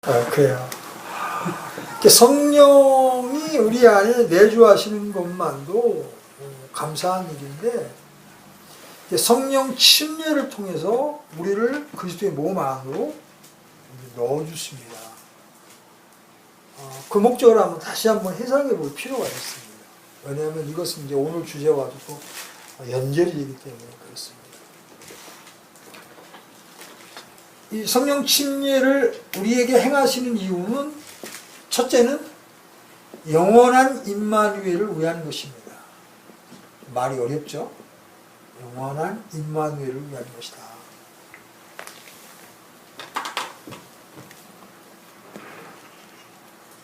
그래요. 성령이 우리 안에 내주하시는 것만도 감사한 일인데, 성령 침례를 통해서 우리를 그리스도의 몸 안으로 넣어주십니다. 그 목적을 한번 다시 한번 해석해 볼 필요가 있습니다. 왜냐하면 이것은 이제 오늘 주제와도 또 연결이 되기 때문에 그렇습니다. 이 성령 침례를 우리에게 행하시는 이유는 첫째는 영원한 임마누엘을 위한 것입니다. 말이 어렵죠? 영원한 임마누엘을 위한 것이다.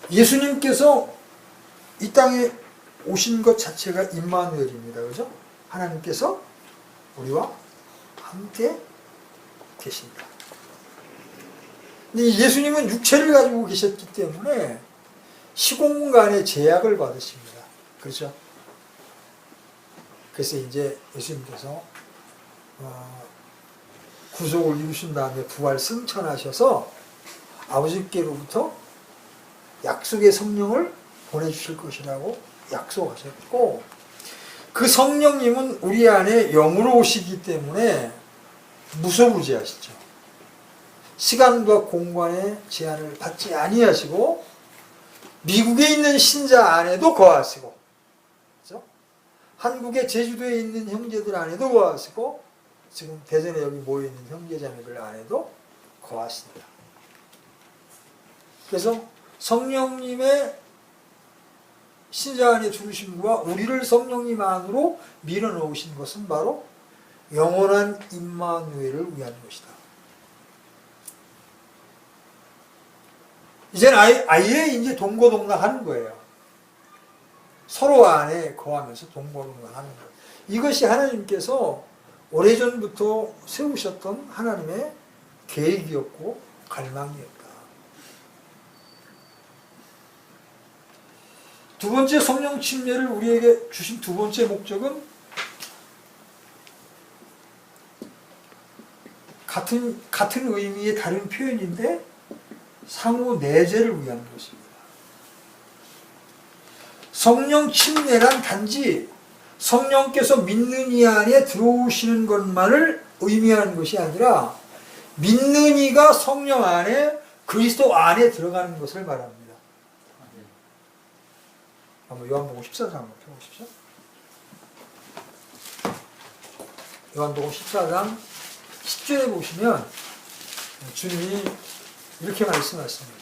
예수님께서 이 땅에 오신 것 자체가 임마누엘입니다. 그죠? 하나님께서 우리와 함께 계신다. 근데 예수님은 육체를 가지고 계셨기 때문에 시공간의 제약을 받으십니다. 그렇죠? 그래서 이제 예수님께서 구속을 이루신 다음에 부활 승천하셔서 아버지께로부터 약속의 성령을 보내주실 것이라고 약속하셨고, 그 성령님은 우리 안에 영으로 오시기 때문에 무소부재하시죠. 시간과 공간의 제한을 받지 아니하시고 미국에 있는 신자 안에도 거하시고, 그렇죠? 한국의 제주도에 있는 형제들 안에도 거하시고, 지금 대전에 여기 모여있는 형제자매들 안에도 거하신다. 그래서 성령님의 신자 안에 주무심과 우리를 성령님 안으로 밀어넣으신 것은 바로 영원한 임마누엘을 위한 것이다. 이제는 아예 이제 동고동락하는 거예요. 서로 안에 거하면서 동고동락하는 거예요. 이것이 하나님께서 오래전부터 세우셨던 하나님의 계획이었고 갈망이었다. 두 번째 성령 침례를 우리에게 주신 두 번째 목적은 같은 의미의 다른 표현인데 상호 내재를 위한 것입니다. 성령 침례란 단지 성령께서 믿는 이 안에 들어오시는 것만을 의미하는 것이 아니라 믿는 이가 성령 안에 그리스도 안에 들어가는 것을 말합니다. 한번 요한복음 14장 한번 펴보십시오. 요한복음 14장 10절에 보시면 주님이 이렇게 말씀하십니다.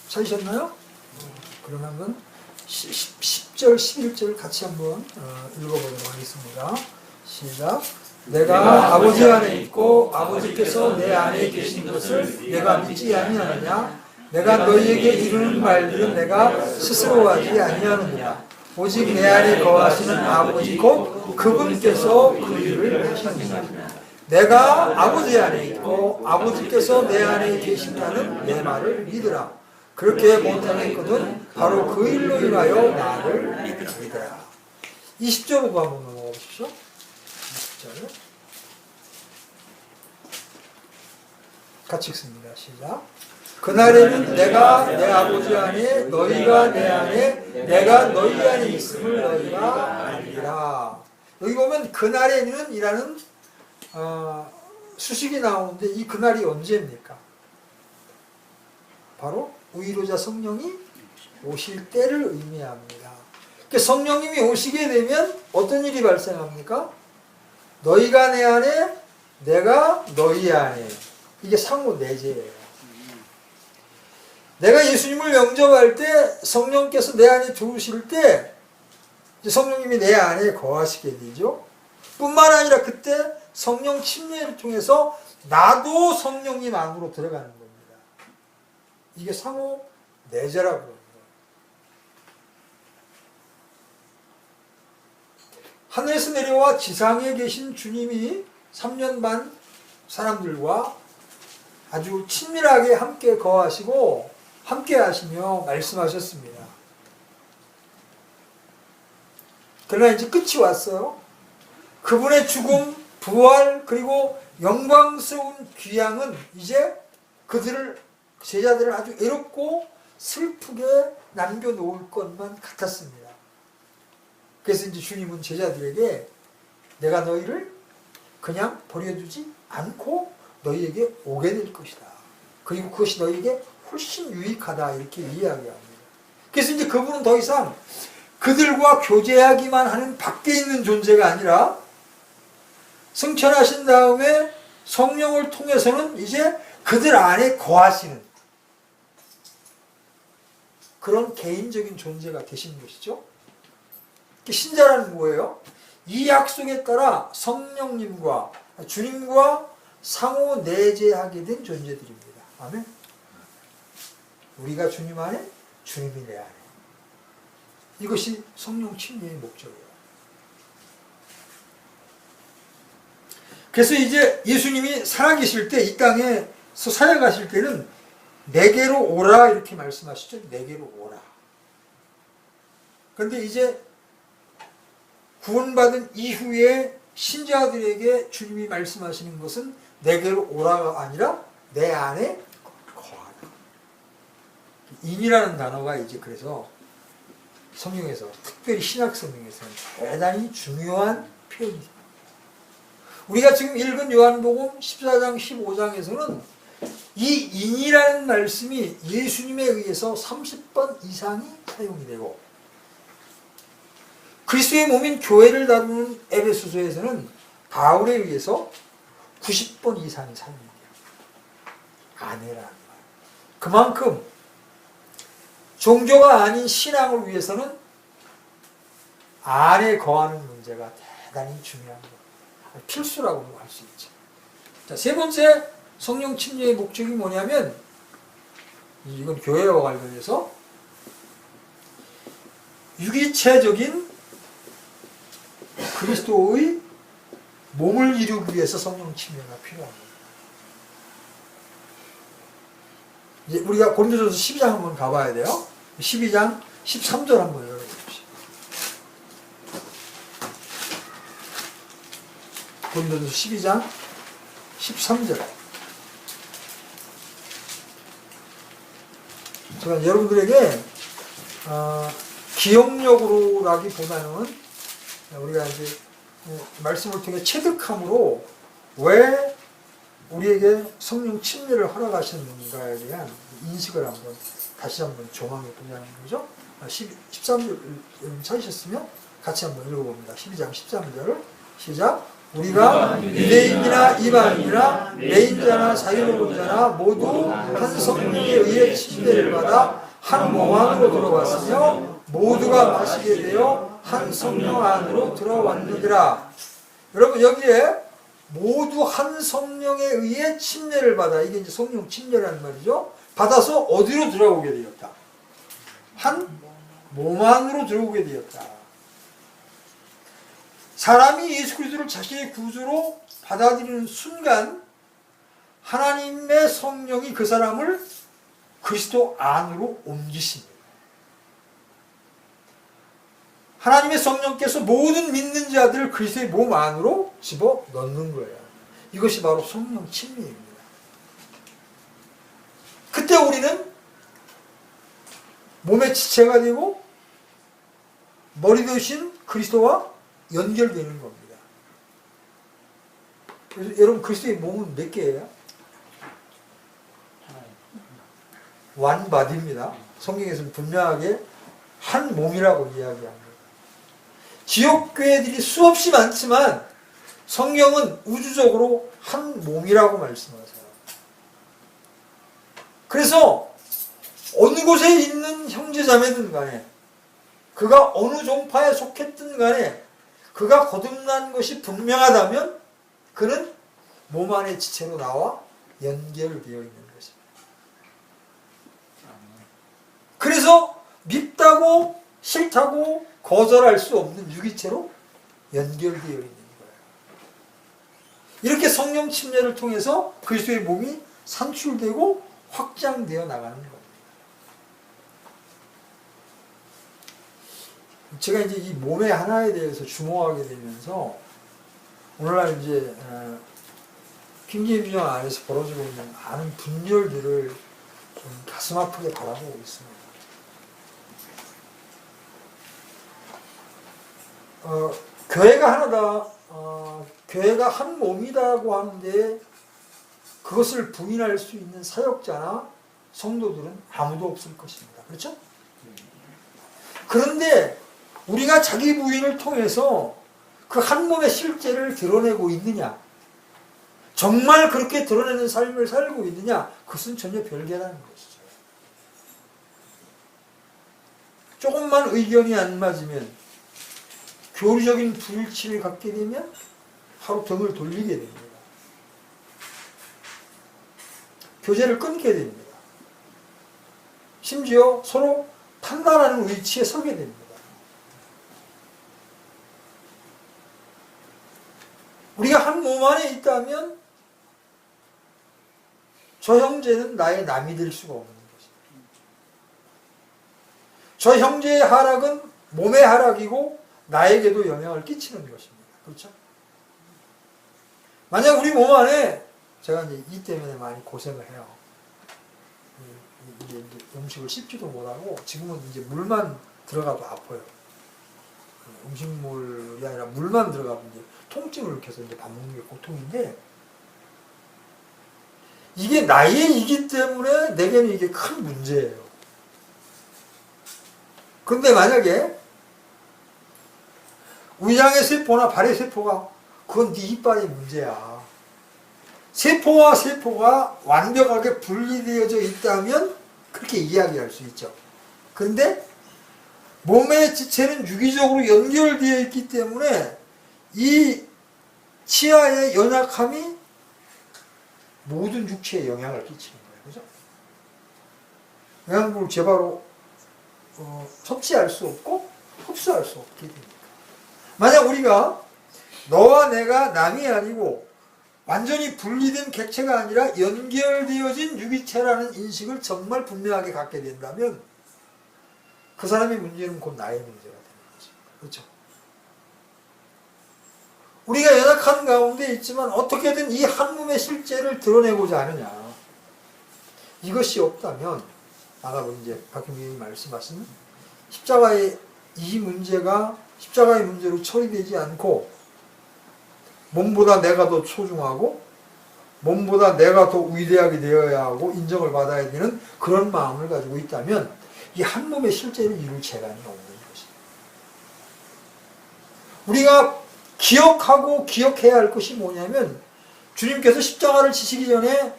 찾으셨나요? 그러면 한번 10절, 11절 같이 한번 읽어보도록 하겠습니다. 시작. 내가 아버지 안에 있고 아버지께서 내 안에 계신 것을 내가 믿지 아니하느냐? 내가 너희에게 이르는 말들은 내가 스스로 하지 아니하느니라. 오직 내 안에 거하시는 아버지 곧 그분께서 그 일을 하시느니라. 내가 아버지 안에 있고 아버지께서 내 안에 계신다는 내 말을 믿으라. 그렇게 못하겠거든 바로 그 일로 인하여 나를 믿으라. 20절로 한번 넘어가 보십시오. 20절 같이 읽습니다. 시작. 그날에는 내가 내 아버지 안에 너희가 내 안에 내가 너희 안에 있음을 너희가 알리라. 여기 보면 그날에는 이라는 수식이 나오는데 이 그날이 언제입니까? 바로 의로자 성령이 오실 때를 의미합니다. 그러니까 성령님이 오시게 되면 어떤 일이 발생합니까? 너희가 내 안에 내가 너희 안에. 이게 상호 내재예요. 내가 예수님을 영접할 때 성령께서 내 안에 들어오실 때 성령님이 내 안에 거하시게 되죠. 뿐만 아니라 그때 성령 침례를 통해서 나도 성령님 안으로 들어가는 겁니다. 이게 상호 내재라고 합니다. 하늘에서 내려와 지상에 계신 주님이 3년 반 사람들과 아주 친밀하게 함께 거하시고 함께 하시며 말씀하셨습니다. 그러나 이제 끝이 왔어요. 그분의 죽음, 부활 그리고 영광스러운 귀향은 이제 그들을 제자들을 아주 애롭고 슬프게 남겨놓을 것만 같았습니다. 그래서 이제 주님은 제자들에게 내가 너희를 그냥 버려두지 않고 너희에게 오게 될 것이다. 그리고 그것이 너희에게 훨씬 유익하다 이렇게 이야기합니다. 그래서 이제 그분은 더 이상 그들과 교제하기만 하는 밖에 있는 존재가 아니라 승천하신 다음에 성령을 통해서는 이제 그들 안에 거하시는 그런 개인적인 존재가 되시는 것이죠. 신자라는 뭐예요? 이 약속에 따라 성령님과 주님과 상호 내재하게 된 존재들입니다. 아멘. 우리가 주님 안에, 주님이 내 안에. 이것이 성령 침례의 목적이에요. 그래서 이제 예수님이 살아계실 때, 이 땅에서 살아가실 때는 내게로 오라 이렇게 말씀하시죠. 내게로 오라. 그런데 이제 구원받은 이후에 신자들에게 주님이 말씀하시는 것은 내게로 오라가 아니라 내 안에 거하라. 인이라는 단어가 이제 그래서 성경에서 특별히 신약 성경에서는 대단히 중요한 표현이죠. 우리가 지금 읽은 요한복음 14장 15장에서는 이 인이라는 말씀이 예수님에 의해서 30번 이상이 사용이 되고 그리스도의 몸인 교회를 다루는 에베소서에서는 바울에 의해서 90번 이상이 사용이 돼요. 아내라는 말. 그만큼 종교가 아닌 신앙을 위해서는 안에 거하는 문제가 대단히 중요한 것. 필수라고 할 수 있죠. 자, 세 번째 성령 침례의 목적이 뭐냐면 이건 교회와 관련해서 유기체적인 그리스도의 몸을 이루기 위해서 성령 침례가 필요합니다. 이제 우리가 고린도전서 12장 한번 가봐야 돼요. 12장 13절 한번 열어보십시오. 고린도전서 12장 13절. 제가 여러분들에게 기억력으로라기보다는 우리가 이제 말씀을 통해 체득함으로 왜 우리에게 성령 침례를 허락하셨는가에 대한 인식을 한번 다시 한번 조망해 보자는 거죠. 13절 찾으셨으면 같이 한번 읽어봅니다. 12장 13절 시작. 우리가 유대인이나 이방인이나 내인자나 자유로운자나 모두 한 성령에 의해 침례를 받아 한 몸 안으로 들어왔으며 모두가 마시게 되어 한 성령 안으로 들어왔느니라. 여러분 여기에 모두 한 성령에 의해 침례를 받아, 이게 이제 성령 침례라는 말이죠. 받아서 어디로 들어오게 되었다? 한 몸 안으로 들어오게 되었다. 사람이 예수 그리스도를 자신의 구주로 받아들이는 순간 하나님의 성령이 그 사람을 그리스도 안으로 옮기십니다. 하나님의 성령께서 모든 믿는 자들을 그리스도의 몸 안으로 집어넣는 거예요. 이것이 바로 성령 침례입니다. 그때 우리는 몸의 지체가 되고 머리 되신 그리스도와 연결되는 겁니다. 그래서 여러분 그리스도의 몸은 몇 개예요? one body입니다. 성경에서는 분명하게 한 몸이라고 이야기합니다. 지옥교회들이 수없이 많지만 성경은 우주적으로 한 몸이라고 말씀하세요. 그래서 어느 곳에 있는 형제자매든 간에 그가 어느 종파에 속했든 간에 그가 거듭난 것이 분명하다면 그는 몸 안의 지체로 나와 연결되어 있는 것입니다. 그래서 밉다고 싫다고 거절할 수 없는 유기체로 연결되어 있는 거예요. 이렇게 성령 침례를 통해서 그리스도의 몸이 산출되고 확장되어 나가는 겁니다. 제가 이제 이 몸의 하나에 대해서 주목하게 되면서 오늘날 이제 김기민정 안에서 벌어지고 있는 많은 분열들을 좀 가슴 아프게 바라보고 있습니다. 교회가 하나다, 교회가 한 몸이다고 하는데 그것을 부인할 수 있는 사역자나 성도들은 아무도 없을 것입니다. 그렇죠? 그런데 우리가 자기 부인을 통해서 그 한 몸의 실제를 드러내고 있느냐, 정말 그렇게 드러내는 삶을 살고 있느냐, 그것은 전혀 별개라는 것이죠. 조금만 의견이 안 맞으면, 교리적인 불일치를 갖게 되면 하루 등을 돌리게 됩니다. 교제를 끊게 됩니다. 심지어 서로 판단하는 위치에 서게 됩니다. 우리가 한 몸 안에 있다면 저 형제는 나의 남이 될 수가 없는 것입니다. 저 형제의 하락은 몸의 하락이고 나에게도 영향을 끼치는 것입니다. 그렇죠? 만약 우리 몸 안에, 제가 이제 이 때문에 많이 고생을 해요. 이제 음식을 씹지도 못하고 지금은 이제 물만 들어가도 아파요. 음식물이 아니라 물만 들어가면 이제 통증을 일으켜서 이제 밥 먹는 게 고통인데, 이게 나의 이기 때문에 내게는 이게 큰 문제예요. 근데 만약에 위장의 세포나 발의 세포가, 그건 네 이빨의 문제야. 세포와 세포가 완벽하게 분리되어져 있다면 그렇게 이야기할 수 있죠. 그런데 몸의 지체는 유기적으로 연결되어 있기 때문에 이 치아의 연약함이 모든 육체에 영향을 끼치는 거예요. 그죠? 영양분을 제바로 섭취할 수 없고 흡수할 수 없게 됩니다. 만약 우리가 너와 내가 남이 아니고 완전히 분리된 객체가 아니라 연결되어진 유기체라는 인식을 정말 분명하게 갖게 된다면 그 사람의 문제는 곧 나의 문제가 되는 거죠. 그렇죠? 우리가 연약한 가운데 있지만 어떻게든 이 한 몸의 실제를 드러내고자 하느냐. 이것이 없다면 아까 이제 박형님이 말씀하신 십자가의 이 문제가 십자가의 문제로 처리되지 않고 몸보다 내가 더 소중하고 몸보다 내가 더 위대하게 되어야 하고 인정을 받아야 되는 그런 마음을 가지고 있다면 이 한 몸의 실제를 이룰 재간이 없는 것입니다. 우리가 기억하고 기억해야 할 것이 뭐냐면 주님께서 십자가를 지시기 전에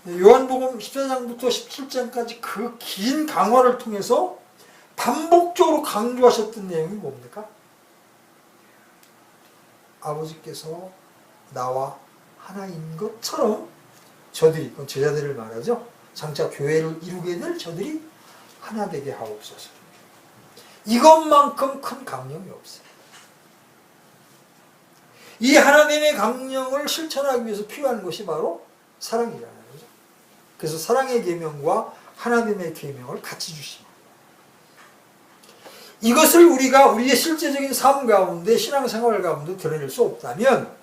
요한복음 14장부터 17장까지 그 긴 강화를 통해서 반복적으로 강조하셨던 내용이 뭡니까? 아버지께서 나와 하나인 것처럼 저들이, 그건 제자들을 말하죠. 장차 교회를 이루게 될 저들이 하나 되게 하옵소서. 이것만큼 큰 강령이 없어요. 이 하나님의 강령을 실천하기 위해서 필요한 것이 바로 사랑이잖아요. 그죠? 그래서 사랑의 계명과 하나님의 계명을 같이 주십니다. 이것을 우리가 우리의 실제적인 삶 가운데, 신앙생활 가운데 드러낼 수 없다면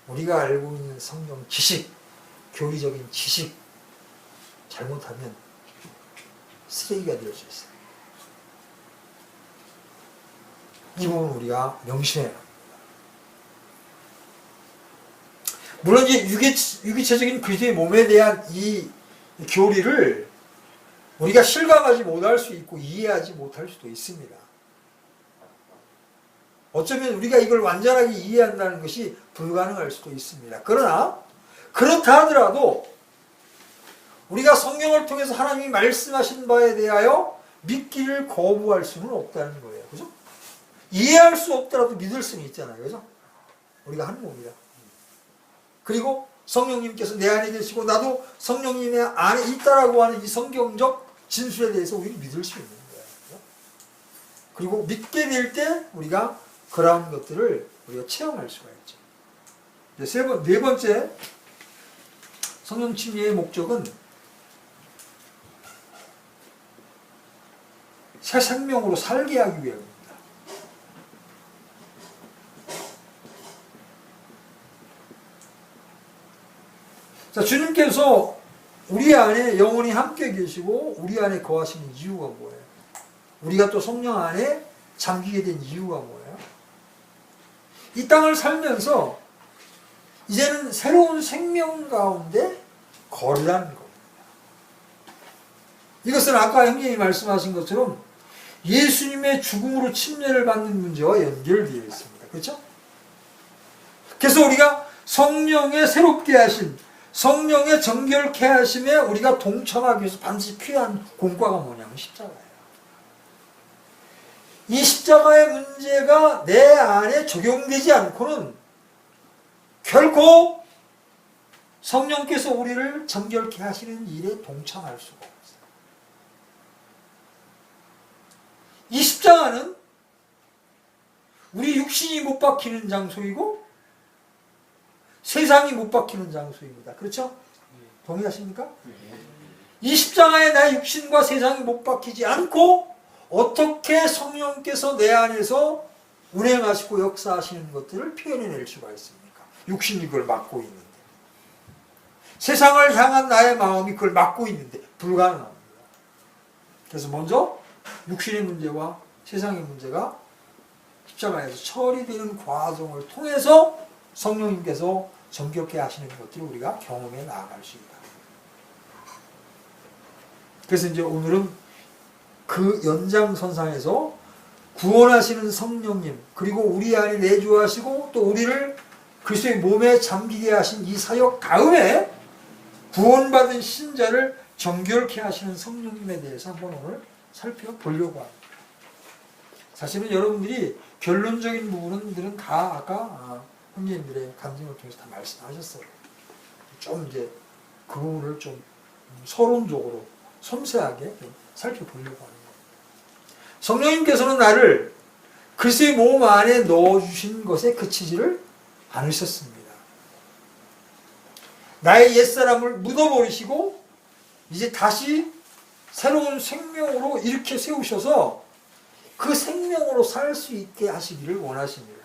우리가 알고 있는 성경 지식, 교리적인 지식 잘못하면 쓰레기가 될 수 있어요. 이 부분 우리가 명심해야 합니다. 물론 이제 유기체적인 그리스도의 몸에 대한 이 교리를 우리가 실감하지 못할 수 있고 이해하지 못할 수도 있습니다. 어쩌면 우리가 이걸 완전하게 이해한다는 것이 불가능할 수도 있습니다. 그러나 그렇다 하더라도 우리가 성경을 통해서 하나님이 말씀하신 바에 대하여 믿기를 거부할 수는 없다는 거예요. 그죠? 이해할 수 없더라도 믿을 수는 있잖아요. 그죠? 우리가 한 몸이다. 그리고 성령님께서 내 안에 계시고 나도 성령님의 안에 있다라고 하는 이 성경적 진술에 대해서 우리는 믿을 수 있는 거예요. 그리고 믿게 될 때 우리가 그러한 것들을 우리가 체험할 수가 있죠. 이제 네 번째 성령 침례의 목적은 새 생명으로 살게 하기 위함입니다. 자, 주님께서 우리 안에 영원히 함께 계시고 우리 안에 거하시는 이유가 뭐예요? 우리가 또 성령 안에 잠기게 된 이유가 뭐예요? 이 땅을 살면서 이제는 새로운 생명 가운데 거리라는 겁니다. 이것은 아까 형님이 말씀하신 것처럼 예수님의 죽음으로 침례를 받는 문제와 연결되어 있습니다. 그렇죠? 그래서 우리가 성령의 새롭게 하신, 성령의 정결케 하심에 우리가 동참하기 위해서 반드시 필요한 공과가 뭐냐면 십자가예요. 이 십자가의 문제가 내 안에 적용되지 않고는 결코 성령께서 우리를 정결케 하시는 일에 동참할 수가 없어요. 이 십자가는 우리 육신이 못 박히는 장소이고 세상이 못 박히는 장소입니다. 그렇죠? 동의하십니까? 이 십자가에 나의 육신과 세상이 못 박히지 않고 어떻게 성령께서 내 안에서 운행하시고 역사하시는 것들을 표현해낼 수가 있습니까? 육신이 그걸 막고 있는데, 세상을 향한 나의 마음이 그걸 막고 있는데 불가능합니다. 그래서 먼저 육신의 문제와 세상의 문제가 십자가에서 처리되는 과정을 통해서 성령님께서 정결케 하시는 것들을 우리가 경험해 나아갈 수 있다. 그래서 이제 오늘은 그 연장선상에서 구원하시는 성령님, 그리고 우리 안에 내주하시고 또 우리를 그리스도의 몸에 잠기게 하신 이 사역 다음에 구원받은 신자를 정결케 하시는 성령님에 대해서 한번 오늘 살펴보려고 합니다. 사실은 여러분들이 결론적인 부분들은 다 아까 형제님들의 간증을 통해서 다 말씀하셨어요. 좀 이제 그 부분을 좀 서론적으로 섬세하게 좀 살펴보려고 하는 거예요. 성령님께서는 나를 그리스도의 몸 안에 넣어주신 것에 그치지를 않으셨습니다. 나의 옛사람을 묻어버리시고 이제 다시 새로운 생명으로 일으켜 세우셔서 그 생명으로 살 수 있게 하시기를 원하십니다.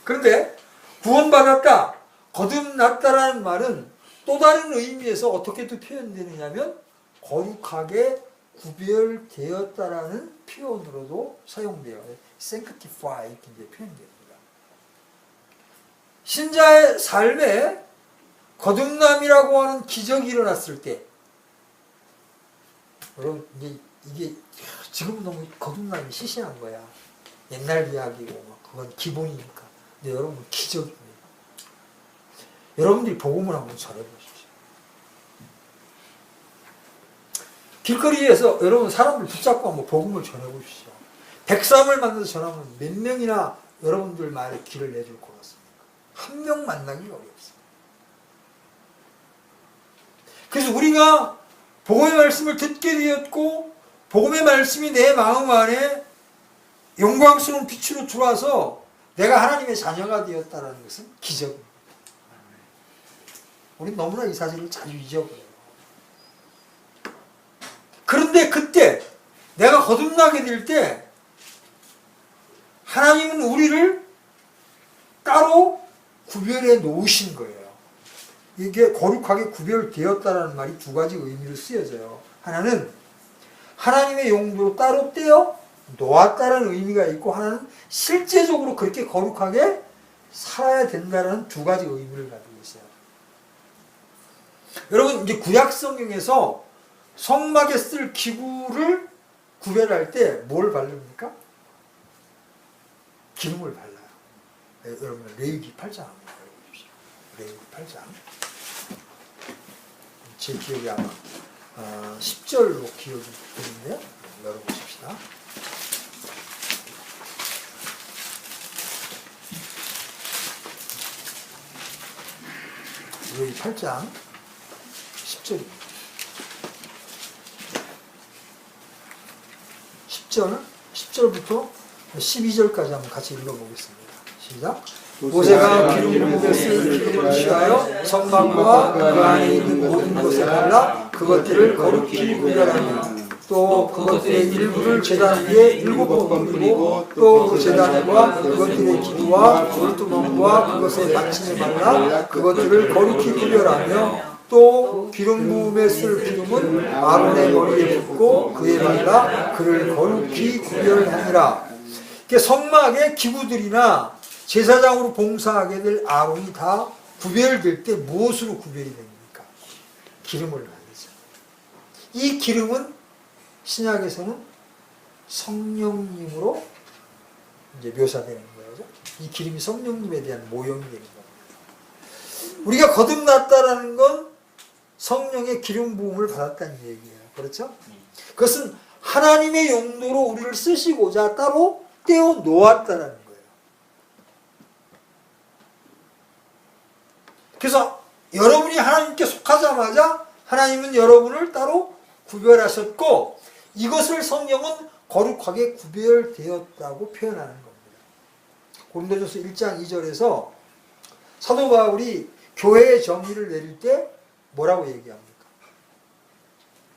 그런데 구원받았다, 거듭났다라는 말은 또 다른 의미에서 어떻게 또 표현되느냐면 거룩하게 구별되었다라는 표현으로도 사용돼요. sanctify 이렇게 표현됩니다. 신자의 삶에 거듭남이라고 하는 기적이 일어났을 때, 여러분 이게 지금은 너무 거듭남이 시시한 거야. 옛날 이야기고 그건 기본이니까. 근데 여러분 기적입니다. 여러분들이 복음을 한번 전해보십시오. 길거리에서 여러분 사람을 붙잡고 한번 복음을 전해보십시오. 103을 만나서 전하면 몇 명이나 여러분들 말에 길을 내줄 것 같습니까? 한 명 만나기 어렵습니다. 그래서 우리가 복음의 말씀을 듣게 되었고 복음의 말씀이 내 마음 안에 영광스러운 빛으로 들어와서 내가 하나님의 자녀가 되었다는 것은 기적입니다. 우리는 너무나 이 사실을 자주 잊어버려요. 그런데 그때 내가 거듭나게 될 때 하나님은 우리를 따로 구별해 놓으신 거예요. 이게 거룩하게 구별되었다는 말이 두 가지 의미로 쓰여져요. 하나는 하나님의 용도로 따로 떼어 놓았다는 의미가 있고, 하나는 실제적으로 그렇게 거룩하게 살아야 된다는 두 가지 의미를 가지고 있어요. 여러분 이제 구약 성경에서 성막에 쓸 기구를 구별할 때 뭘 바릅니까? 기름을 발라요. 네, 여러분 레위기 8장 한번 읽어보십시오. 레위기 8장. 제 기억이 아마 10절로 기억이 되는데요. 열어보십시다. 레위기 8장 10절입니다. 10절부터 12절까지 한번 같이 읽어보겠습니다. 시작. 모세가 기름부에 쓸 기름을 취하여 성막과 그 안에 있는 모든 것에 발라 그것들을 거룩히 구별하며 또 그것들의 일부를 제단 위에 7번 뿌리고 또 그 제단과 그것들의 기둥과 돌두멍과 그것의 받침에 발라 그것들을 거룩히 구별하며 또 기름 부음에 쓸 기름은 아론의 머리에 붓고 그에 발라 그를 거룩히 구별하니라. 성막의 기구들이나 제사장으로 봉사하게 될 아론이 다 구별될 때 무엇으로 구별이 됩니까? 기름을 말이죠. 이 기름은 신약에서는 성령님으로 이제 묘사되는 거죠. 이 기름이 성령님에 대한 모형이 되는 겁니다. 우리가 거듭났다라는 건 성령의 기름 부음을 받았다는 얘기예요. 그렇죠? 그것은 하나님의 용도로 우리를 쓰시고자 따로 떼어 놓았다라는 거예요. 그래서 여러분이 하나님께 속하자마자 하나님은 여러분을 따로 구별하셨고 이것을 성령은 거룩하게 구별되었다고 표현하는 겁니다. 고린도전서 1장 2절에서 사도 바울이 교회의 정의를 내릴 때 뭐라고 얘기합니까?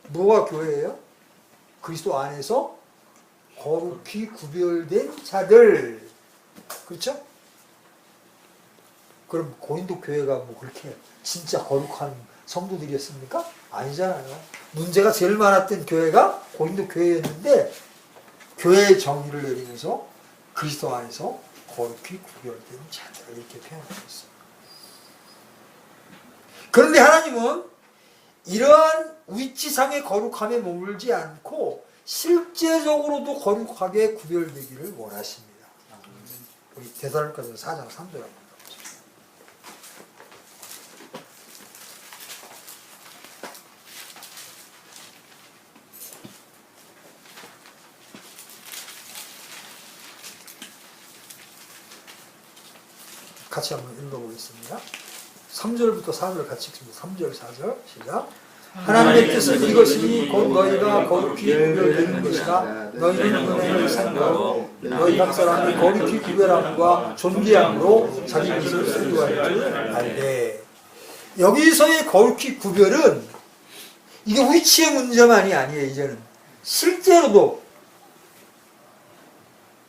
뭐가 교회예요? 그리스도 안에서 거룩히 구별된 자들. 그렇죠? 그럼 고린도 교회가 뭐 그렇게 진짜 거룩한 성도들이었습니까? 아니잖아요. 문제가 제일 많았던 교회가 고린도 교회였는데 교회의 정의를 내리면서 그리스도 안에서 거룩히 구별된 자들 이렇게 표현하고 있어요. 그런데 하나님은 이러한 위치상의 거룩함에 머물지 않고 실제적으로도 거룩하게 구별되기를 원하십니다. 우리 데살로니가서 4장 3절 한번 보겠습니다. 같이 한번 읽어보겠습니다. 3절부터 4절 같이 읽습니다. 3절, 4절 시작. 하나님의 뜻은 이것이니 곧 너희가 거룩히 구별되는 것이라. 너희는 은혜를 상고하고 너희 각 사람이 거룩히 구별함과 존귀함으로 자기 것을 소유할 줄 알되. 여기서의 거룩히 구별은 이게 위치의 문제만이 아니에요. 이제는 실제로도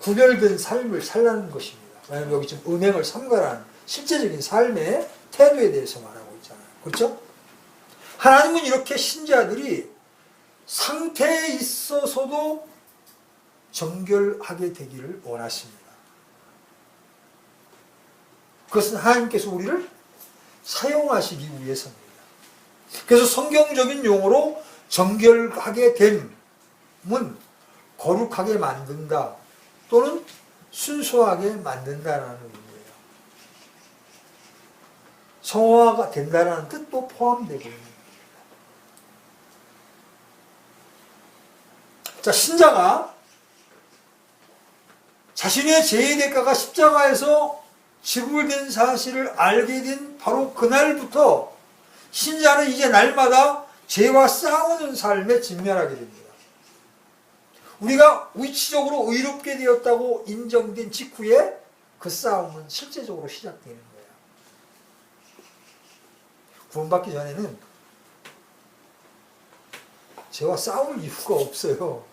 구별된 삶을 살라는 것입니다. 왜냐하면 여기 지금 은행을 삼가라는 실제적인 삶의 태도에 대해서 말하고 있잖아요. 그렇죠? 하나님은 이렇게 신자들이 상태에 있어서도 정결하게 되기를 원하십니다. 그것은 하나님께서 우리를 사용하시기 위해서입니다. 그래서 성경적인 용어로 정결하게 됨은 거룩하게 만든다 또는 순수하게 만든다라는 의미예요. 성화가 된다는 뜻도 포함되고 있는 겁니다. 자, 신자가 자신의 죄의 대가가 십자가에서 지불된 사실을 알게 된 바로 그날부터 신자는 이제 날마다 죄와 싸우는 삶에 직면하게 됩니다. 우리가 위치적으로 의롭게 되었다고 인정된 직후에 그 싸움은 실제적으로 시작되는 거예요. 구원받기 전에는 죄와 싸울 이유가 없어요.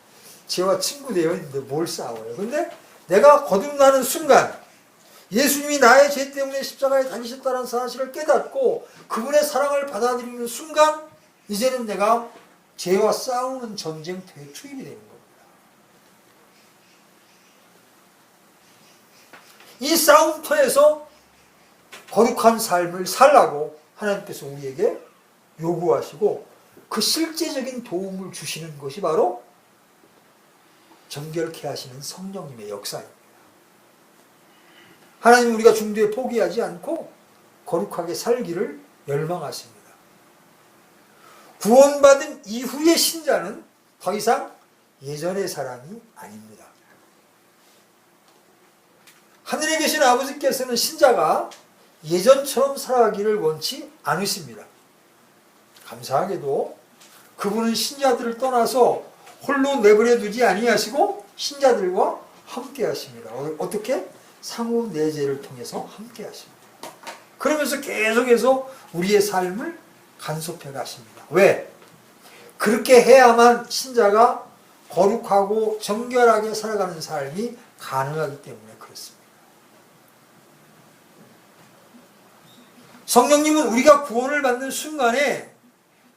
죄와 친구 되어 있는데 뭘 싸워요. 근데 내가 거듭나는 순간 예수님이 나의 죄 때문에 십자가에 다니셨다는 사실을 깨닫고 그분의 사랑을 받아들이는 순간 이제는 내가 죄와 싸우는 전쟁터에 투입이 되는 겁니다. 이 싸움터에서 거룩한 삶을 살라고 하나님께서 우리에게 요구하시고 그 실제적인 도움을 주시는 것이 바로 정결케 하시는 성령님의 역사입니다. 하나님은 우리가 중도에 포기하지 않고 거룩하게 살기를 열망하십니다. 구원받은 이후의 신자는 더 이상 예전의 사람이 아닙니다. 하늘에 계신 아버지께서는 신자가 예전처럼 살아가기를 원치 않으십니다. 감사하게도 그분은 신자들을 떠나서 홀로 내버려 두지 아니하시고 신자들과 함께 하십니다. 어떻게? 상호 내재를 통해서 함께 하십니다. 그러면서 계속해서 우리의 삶을 간섭해 가십니다. 왜? 그렇게 해야만 신자가 거룩하고 정결하게 살아가는 삶이 가능하기 때문에 그렇습니다. 성령님은 우리가 구원을 받는 순간에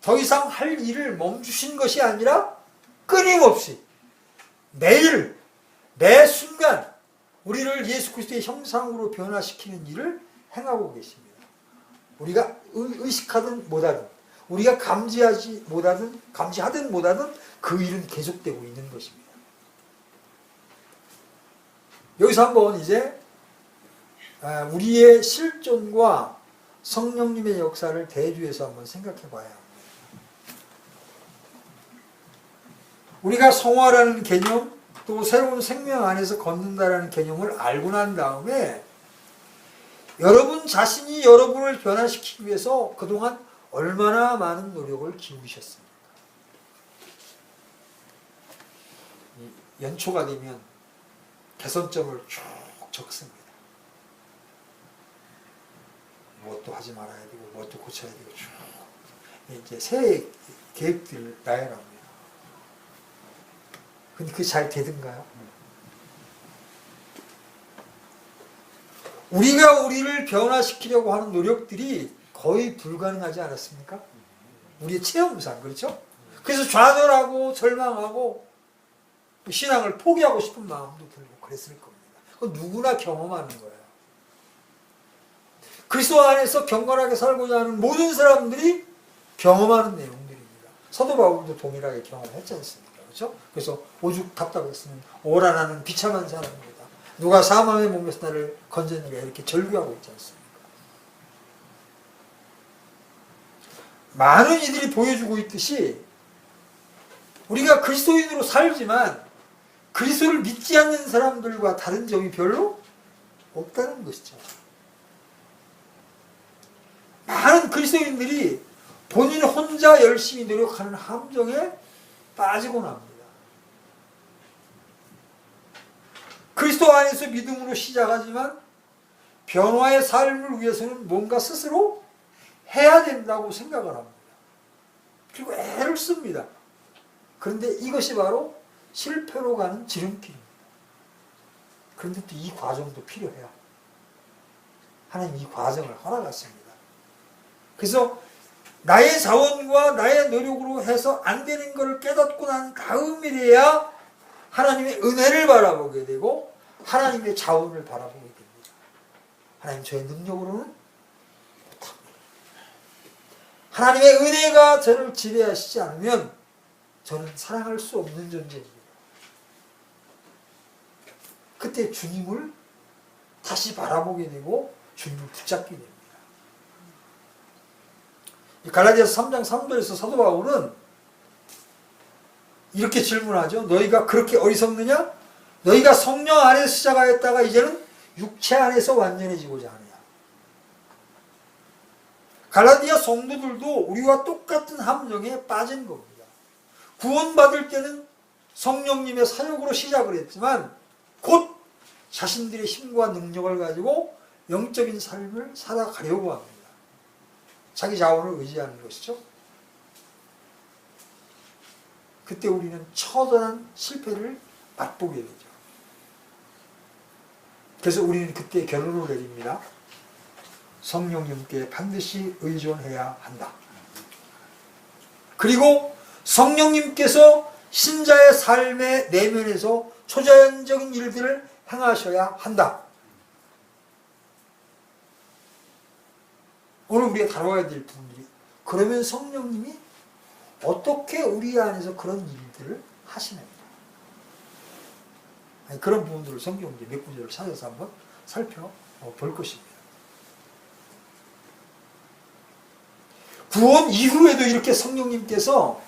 더 이상 할 일을 멈추신 것이 아니라 끊임없이 매일 매 순간 우리를 예수 그리스도의 형상으로 변화시키는 일을 행하고 계십니다. 우리가 의식하든 못하든, 우리가 감지하든 못하든 그 일은 계속되고 있는 것입니다. 여기서 한번 이제 우리의 실존과 성령님의 역사를 대조해서 한번 생각해 봐야 합니다. 우리가 성화라는 개념, 또 새로운 생명 안에서 걷는다라는 개념을 알고 난 다음에 여러분 자신이 여러분을 변화시키기 위해서 그동안 얼마나 많은 노력을 기울이셨습니까? 연초가 되면 개선점을 쭉 적습니다. 무엇도 하지 말아야 되고 무엇도 고쳐야 되고 쭉 이제 새해 계획들을 나열합니다. 근데 그게 잘 되든가요? 우리가 우리를 변화시키려고 하는 노력들이 거의 불가능하지 않았습니까? 우리의 체험상, 그렇죠? 그래서 좌절하고 절망하고 신앙을 포기하고 싶은 마음도 들고 그랬을 겁니다. 그건 누구나 경험하는 거예요. 그리스도 안에서 경건하게 살고자 하는 모든 사람들이 경험하는 내용들입니다. 사도 바울도 동일하게 경험했지 않습니까? 그렇죠? 그래서 오죽 답답했으면 오라 나는 비참한 사람입니다. 누가 사망의 몸에서 나를 건져내리라 이렇게 절규하고 있지 않습니까? 많은 이들이 보여주고 있듯이 우리가 그리스도인으로 살지만 그리스도를 믿지 않는 사람들과 다른 점이 별로 없다는 것이죠. 많은 그리스도인들이 본인 혼자 열심히 노력하는 함정에 빠지곤 합니다. 그리스도 안에서 믿음으로 시작하지만 변화의 삶을 위해서는 뭔가 스스로 해야 된다고 생각을 합니다. 그리고 애를 씁니다. 그런데 이것이 바로 실패로 가는 지름길입니다. 그런데 또 이 과정도 필요해요. 하나님 이 과정을 허락하십니다. 그래서 나의 자원과 나의 노력으로 해서 안 되는 것을 깨닫고 난 다음이래야 하나님의 은혜를 바라보게 되고 하나님의 자원을 바라보게 됩니다. 하나님 저의 능력으로는 못합니다. 하나님의 은혜가 저를 지배하시지 않으면 저는 사랑할 수 없는 존재입니다. 그때 주님을 다시 바라보게 되고 주님을 붙잡게 됩니다. 갈라디아서 3장 3절에서 사도 바울은 이렇게 질문하죠. 너희가 그렇게 어리석느냐? 너희가 성령 안에서 시작하였다가 이제는 육체 안에서 완전해지고자 하느냐? 갈라디아 성도들도 우리와 똑같은 함정에 빠진 겁니다. 구원받을 때는 성령님의 사역으로 시작을 했지만 곧 자신들의 힘과 능력을 가지고 영적인 삶을 살아가려고 합니다. 자기 자원을 의지하는 것이죠. 그때 우리는 처절한 실패를 맛보게 되죠. 그래서 우리는 그때 결론을 내립니다. 성령님께 반드시 의존해야 한다. 그리고 성령님께서 신자의 삶의 내면에서 초자연적인 일들을 행하셔야 한다. 오늘 우리가 다뤄야 될 부분들이 그러면 성령님이 어떻게 우리 안에서 그런 일들을 하시는가? 그런 부분들을 성경 몇 구절을 찾아서 한번 살펴볼 것입니다. 구원 이후에도 이렇게 성령님께서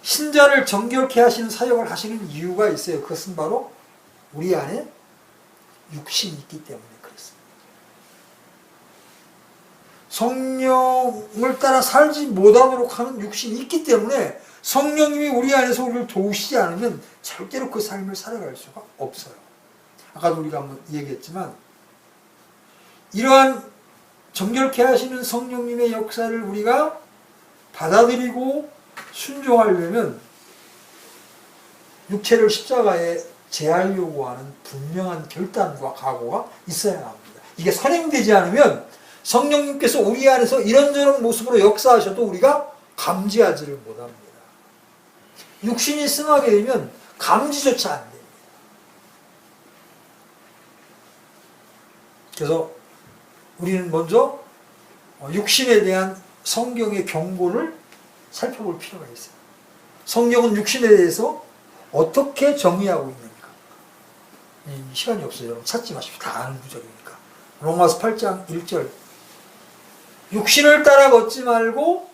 신자를 정결케 하시는 사역을 하시는 이유가 있어요. 그것은 바로 우리 안에 육신이 있기 때문에 그렇습니다. 성령을 따라 살지 못하도록 하는 육신이 있기 때문에 성령님이 우리 안에서 우리를 도우시지 않으면 절대로 그 삶을 살아갈 수가 없어요. 아까도 우리가 한번 얘기했지만 이러한 정결케 하시는 성령님의 역사를 우리가 받아들이고 순종하려면 육체를 십자가에 제하려고 하는 분명한 결단과 각오가 있어야 합니다. 이게 선행되지 않으면 성령님께서 우리 안에서 이런저런 모습으로 역사하셔도 우리가 감지하지를 못합니다. 육신이 승하게 되면 감지조차 안 됩니다. 그래서 우리는 먼저 육신에 대한 성경의 경고를 살펴볼 필요가 있어요. 성경은 육신에 대해서 어떻게 정의하고 있는가? 시간이 없어요. 여러분 찾지 마십시오. 다 아는 구절이니까. 로마서 8장 1절. 육신을 따라 걷지 말고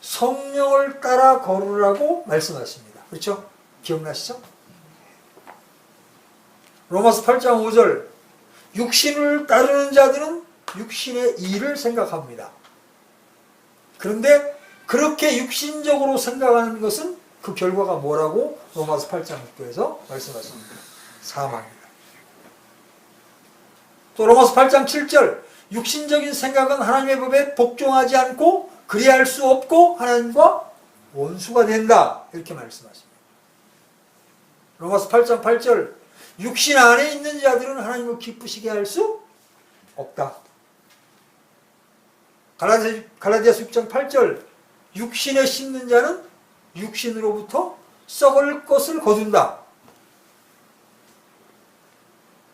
성령을 따라 걸으라고 말씀하십니다. 그렇죠? 기억나시죠? 로마서 8장 5절. 육신을 따르는 자들은 육신의 일을 생각합니다. 그런데 그렇게 육신적으로 생각하는 것은 그 결과가 뭐라고 로마서 8장 6절에서 말씀하십니다. 사망입니다. 또 로마서 8장 7절. 육신적인 생각은 하나님의 법에 복종하지 않고 그리할 수 없고 하나님과 원수가 된다. 이렇게 말씀하십니다. 로마서 8장 8절. 육신 안에 있는 자들은 하나님을 기쁘시게 할 수 없다. 갈라디아서 6장 8절. 육신에 심는 자는 육신으로부터 썩을 것을 거둔다.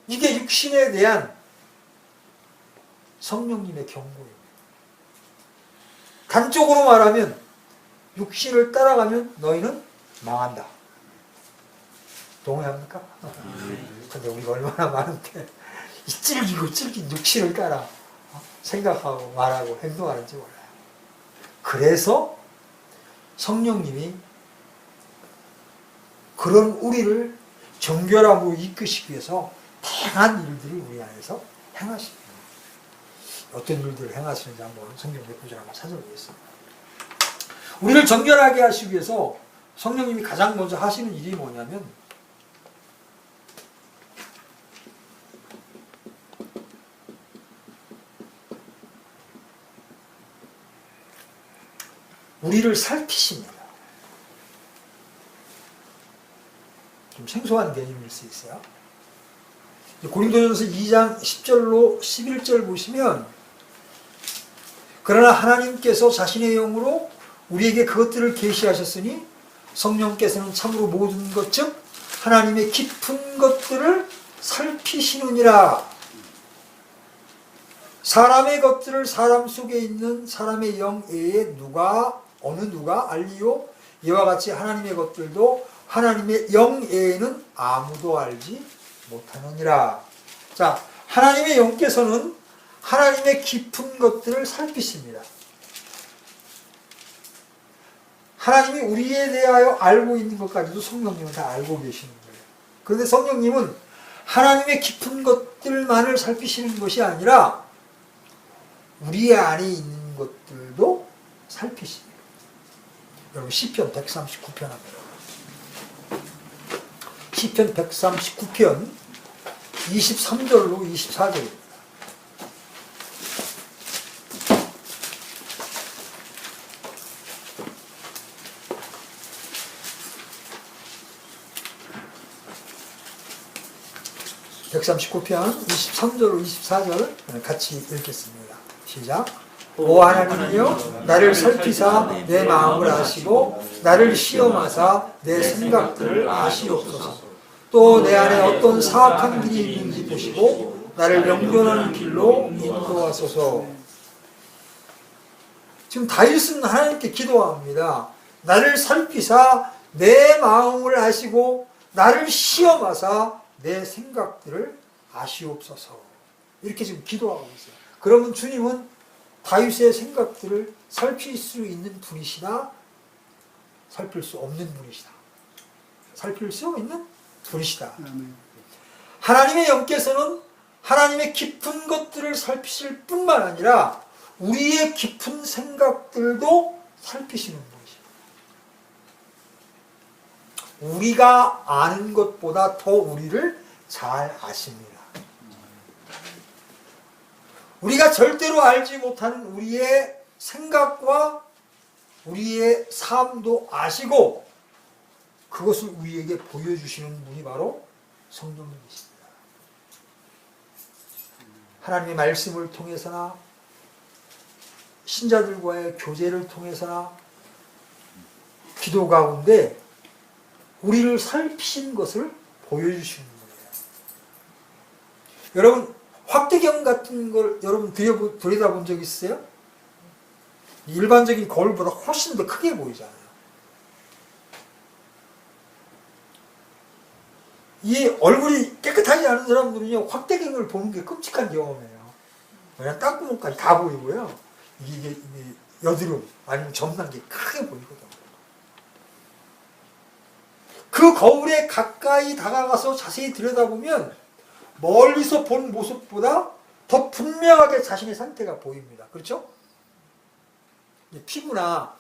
이게 육신에 대한 성령님의 경고입니다. 단적으로 말하면 육신을 따라가면 너희는 망한다. 동의합니까? 근데 우리가 얼마나 많은데 이 찔긴 육신을 따라 생각하고 말하고 행동하는지 몰라요. 그래서 성령님이 그런 우리를 정결함으로 이끄시기 위해서 다양한 일들을 우리 안에서 행하십니다. 어떤 일들을 행하시는지 한번 성경 몇 구절 한번 찾아보겠습니다. 우리를 정결하게 하시기 위해서 성령님이 가장 먼저 하시는 일이 뭐냐면 우리를 살피십니다. 좀 생소한 개념일 수 있어요. 고린도전서 2장 10절로 11절 보시면 그러나 하나님께서 자신의 영으로 우리에게 그것들을 계시하셨으니 성령께서는 참으로 모든 것 즉 하나님의 깊은 것들을 살피시느니라. 사람의 것들을 사람 속에 있는 사람의 영 외에 어느 누가 알리요? 이와 같이 하나님의 것들도 하나님의 영 외에는 아무도 알지 못하느니라. 자, 하나님의 영께서는 하나님의 깊은 것들을 살피십니다. 하나님이 우리에 대하여 알고 있는 것까지도 성령님은 다 알고 계시는 거예요. 그런데 성령님은 하나님의 깊은 것들만을 살피시는 것이 아니라 우리 안에 있는 것들도 살피십니다. 여러분 시편 139편 합니다. 시편 139편 23절로 24절입니다. (139편) 23절로 24절 같이 읽겠습니다. 시작. 오 하나님이여 나를 살피사 내 마음을 아시고 나를 시험하사 내 생각들을 아시옵소서. 또 내 안에 어떤 사악한 길이 있는지 보시고 나를 영존하는 길로 인도하소서. 지금 다윗은 하나님께 기도합니다. 나를 살피사 내 마음을 아시고 나를 시험하사 내 생각들을 아시옵소서. 이렇게 지금 기도하고 있어요. 그러면 주님은 다윗의 생각들을 살필 수 있는 분이시나 살필 수 없는 분이시다. 살필 수 있는 분이시다. 하나님의 영께서는 하나님의 깊은 것들을 살피실 뿐만 아니라 우리의 깊은 생각들도 살피시는 분이십니다. 우리가 아는 것보다 더 우리를 잘 아십니다. 우리가 절대로 알지 못하는 우리의 생각과 우리의 삶도 아시고 그것을 우리에게 보여주시는 분이 바로 성령님이십니다. 하나님의 말씀을 통해서나 신자들과의 교제를 통해서나 기도 가운데 우리를 살피신 것을 보여주시는 거예요. 여러분 확대경 같은 걸 여러분 들여다본 적 있어요? 일반적인 거울보다 훨씬 더 크게 보이잖아요. 이 얼굴이 깨끗하지 않은 사람들은요, 확대경을 보는 게 끔찍한 경험이에요. 그냥 땅구멍까지 다 보이고요. 이게 여드름 아니면 점난 게 크게 보이거든요. 그 거울에 가까이 다가가서 자세히 들여다보면 멀리서 본 모습보다 더 분명하게 자신의 상태가 보입니다. 그렇죠? 피부나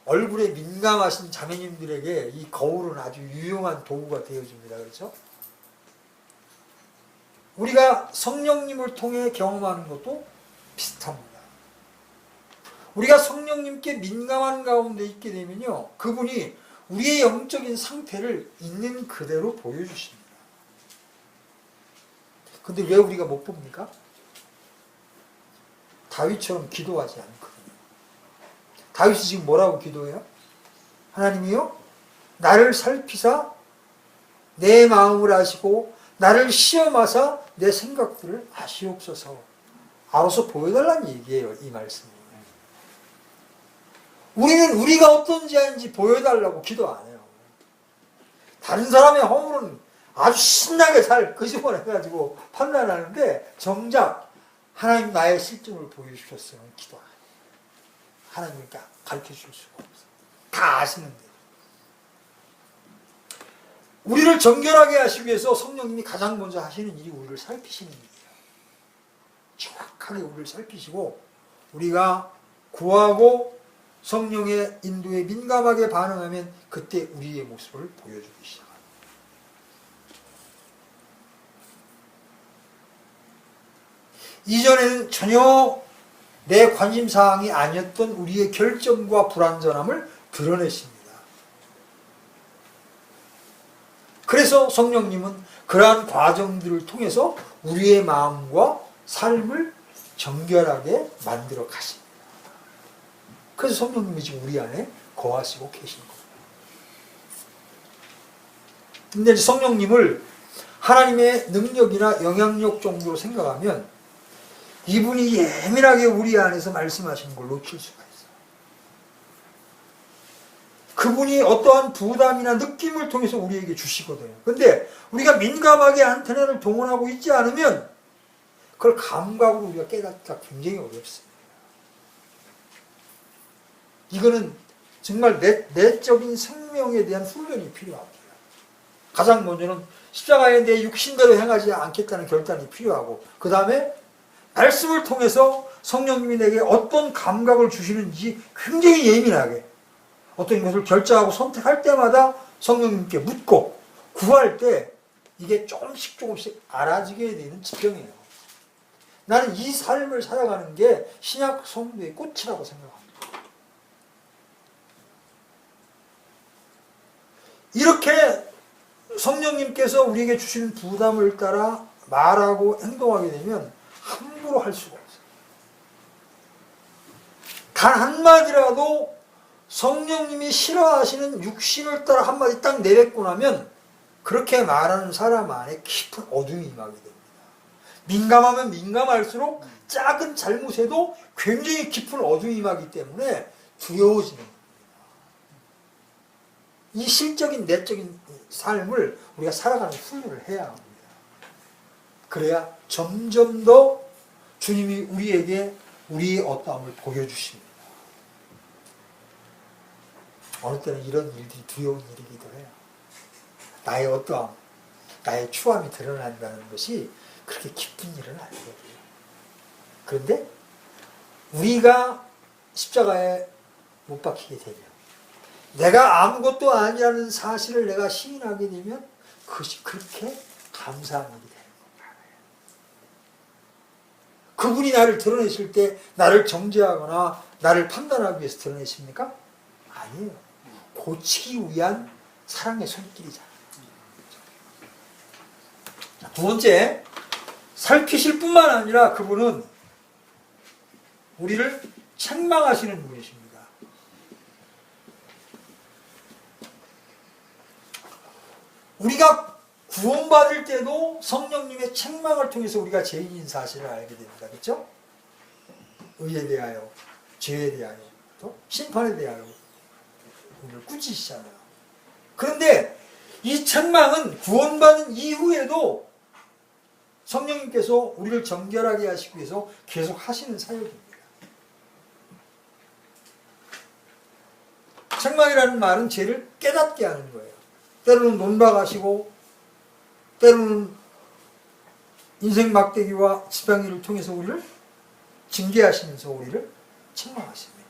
얼굴에 민감하신 자매님들에게 이 거울은 아주 유용한 도구가 되어줍니다. 그렇죠? 우리가 성령님을 통해 경험하는 것도 비슷합니다. 우리가 성령님께 민감한 가운데 있게 되면요, 그분이 우리의 영적인 상태를 있는 그대로 보여주십니다. 근데 왜 우리가 못 봅니까? 다윗처럼 기도하지 않거든요. 다윗이 지금 뭐라고 기도해요? 하나님이요, 나를 살피사 내 마음을 아시고 나를 시험하사 내 생각들을 아시옵소서. 알아서 보여달라는 얘기예요, 이 말씀이. 우리는 우리가 어떤 자인지 보여달라고 기도 안 해요. 다른 사람의 허물은 아주 신나게 잘 끄집어내가지고 판단하는데 정작 하나님 나의 실증을 보여주셨으면 기도 안 해요. 하나님이 가르쳐 줄 수가 없어요. 다 아시는데. 우리를 정결하게 하시기 위해서 성령님이 가장 먼저 하시는 일이 우리를 살피시는 일이에요. 정확하게 우리를 살피시고 우리가 구하고 성령의 인도에 민감하게 반응하면 그때 우리의 모습을 보여주기 시작합니다. 이전에는 전혀 내 관심사항이 아니었던 우리의 결점과 불완전함을 드러내십니다. 그래서 성령님은 그러한 과정들을 통해서 우리의 마음과 삶을 정결하게 만들어 가십니다. 그래서 성령님이 지금 우리 안에 거하시고 계신 겁니다. 근데 성령님을 하나님의 능력이나 영향력 정도로 생각하면 이분이 예민하게 우리 안에서 말씀하시는 걸 놓칠 수가 있어요. 그분이 어떠한 부담이나 느낌을 통해서 우리에게 주시거든요. 근데 우리가 민감하게 안테나를 동원하고 있지 않으면 그걸 감각으로 우리가 깨닫기가 굉장히 어렵습니다. 이거는 정말 내적인 생명에 대한 훈련이 필요합니다. 가장 먼저는 십자가에 내 육신대로 행하지 않겠다는 결단이 필요하고, 그 다음에 말씀을 통해서 성령님이 내게 어떤 감각을 주시는지 굉장히 예민하게 어떤 것을 결정하고 선택할 때마다 성령님께 묻고 구할 때 이게 조금씩 알아지게 되는 지평이에요. 나는 이 삶을 살아가는 게 신약 성도의 꽃이라고 생각합니다. 이렇게 성령님께서 우리에게 주시는 부담을 따라 말하고 행동하게 되면 함부로 할 수가 없어요. 단 한마디라도 성령님이 싫어하시는 육신을 따라 한마디 딱 내뱉고 나면 그렇게 말하는 사람 안에 깊은 어둠이 임하게 됩니다. 민감하면 민감할수록 작은 잘못에도 굉장히 깊은 어둠이 임하기 때문에 두려워지는 겁니다. 이 실적인 내적인 삶을 우리가 살아가는 훈련을 해야 합니다. 그래야 점점 더 주님이 우리에게 우리의 어떠함을 보여주십니다. 어느 때는 이런 일들이 두려운 일이기도 해요. 나의 어떠함, 나의 추함이 드러난다는 것이 그렇게 기쁜 일은 아니거든요. 그런데 우리가 십자가에 못 박히게 되면, 내가 아무것도 아니라는 사실을 내가 시인하게 되면 그것이 그렇게 감사한 일이 되는 거예요. 그분이 나를 드러내실 때 나를 정죄하거나 나를 판단하기 위해서 드러내십니까? 아니에요. 고치기 위한 사랑의 손길이잖아요. 두 번째, 살피실 뿐만 아니라 그분은 우리를 책망하시는 분이십니다. 우리가 구원받을 때도 성령님의 책망을 통해서 우리가 죄인인 사실을 알게 됩니다. 그렇죠? 의에 대하여, 죄에 대하여, 또 심판에 대하여 우리를 꾸짖으시잖아요. 그런데 이 책망은 구원받은 이후에도 성령님께서 우리를 정결하게 하시기 위해서 계속 하시는 사역입니다. 책망이라는 말은 죄를 깨닫게 하는 거예요. 때로는 논박하시고 때로는 인생 막대기와 지팡이를 통해서 우리를 징계하시면서 우리를 책망하십니다.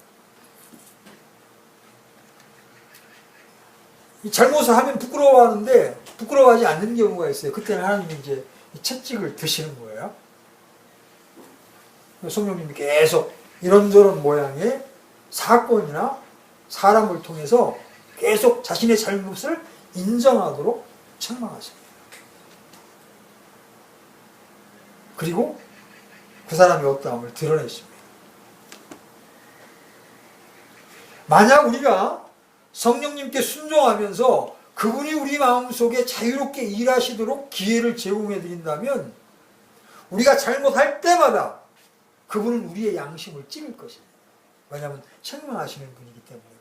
이 잘못을 하면 부끄러워하는데 부끄러워하지 않는 경우가 있어요. 그때는 하나님이 이제 채찍을 드시는 거예요. 성령님이 계속 이런저런 모양의 사건이나 사람을 통해서 계속 자신의 잘못을 인정하도록 책망하십니다. 그리고 그 사람의 어떠함을 드러내십니다. 만약 우리가 성령님께 순종하면서 그분이 우리 마음속에 자유롭게 일하시도록 기회를 제공해 드린다면 우리가 잘못할 때마다 그분은 우리의 양심을 찌를 것입니다. 왜냐하면 책망하시는 분이기 때문에 그래요.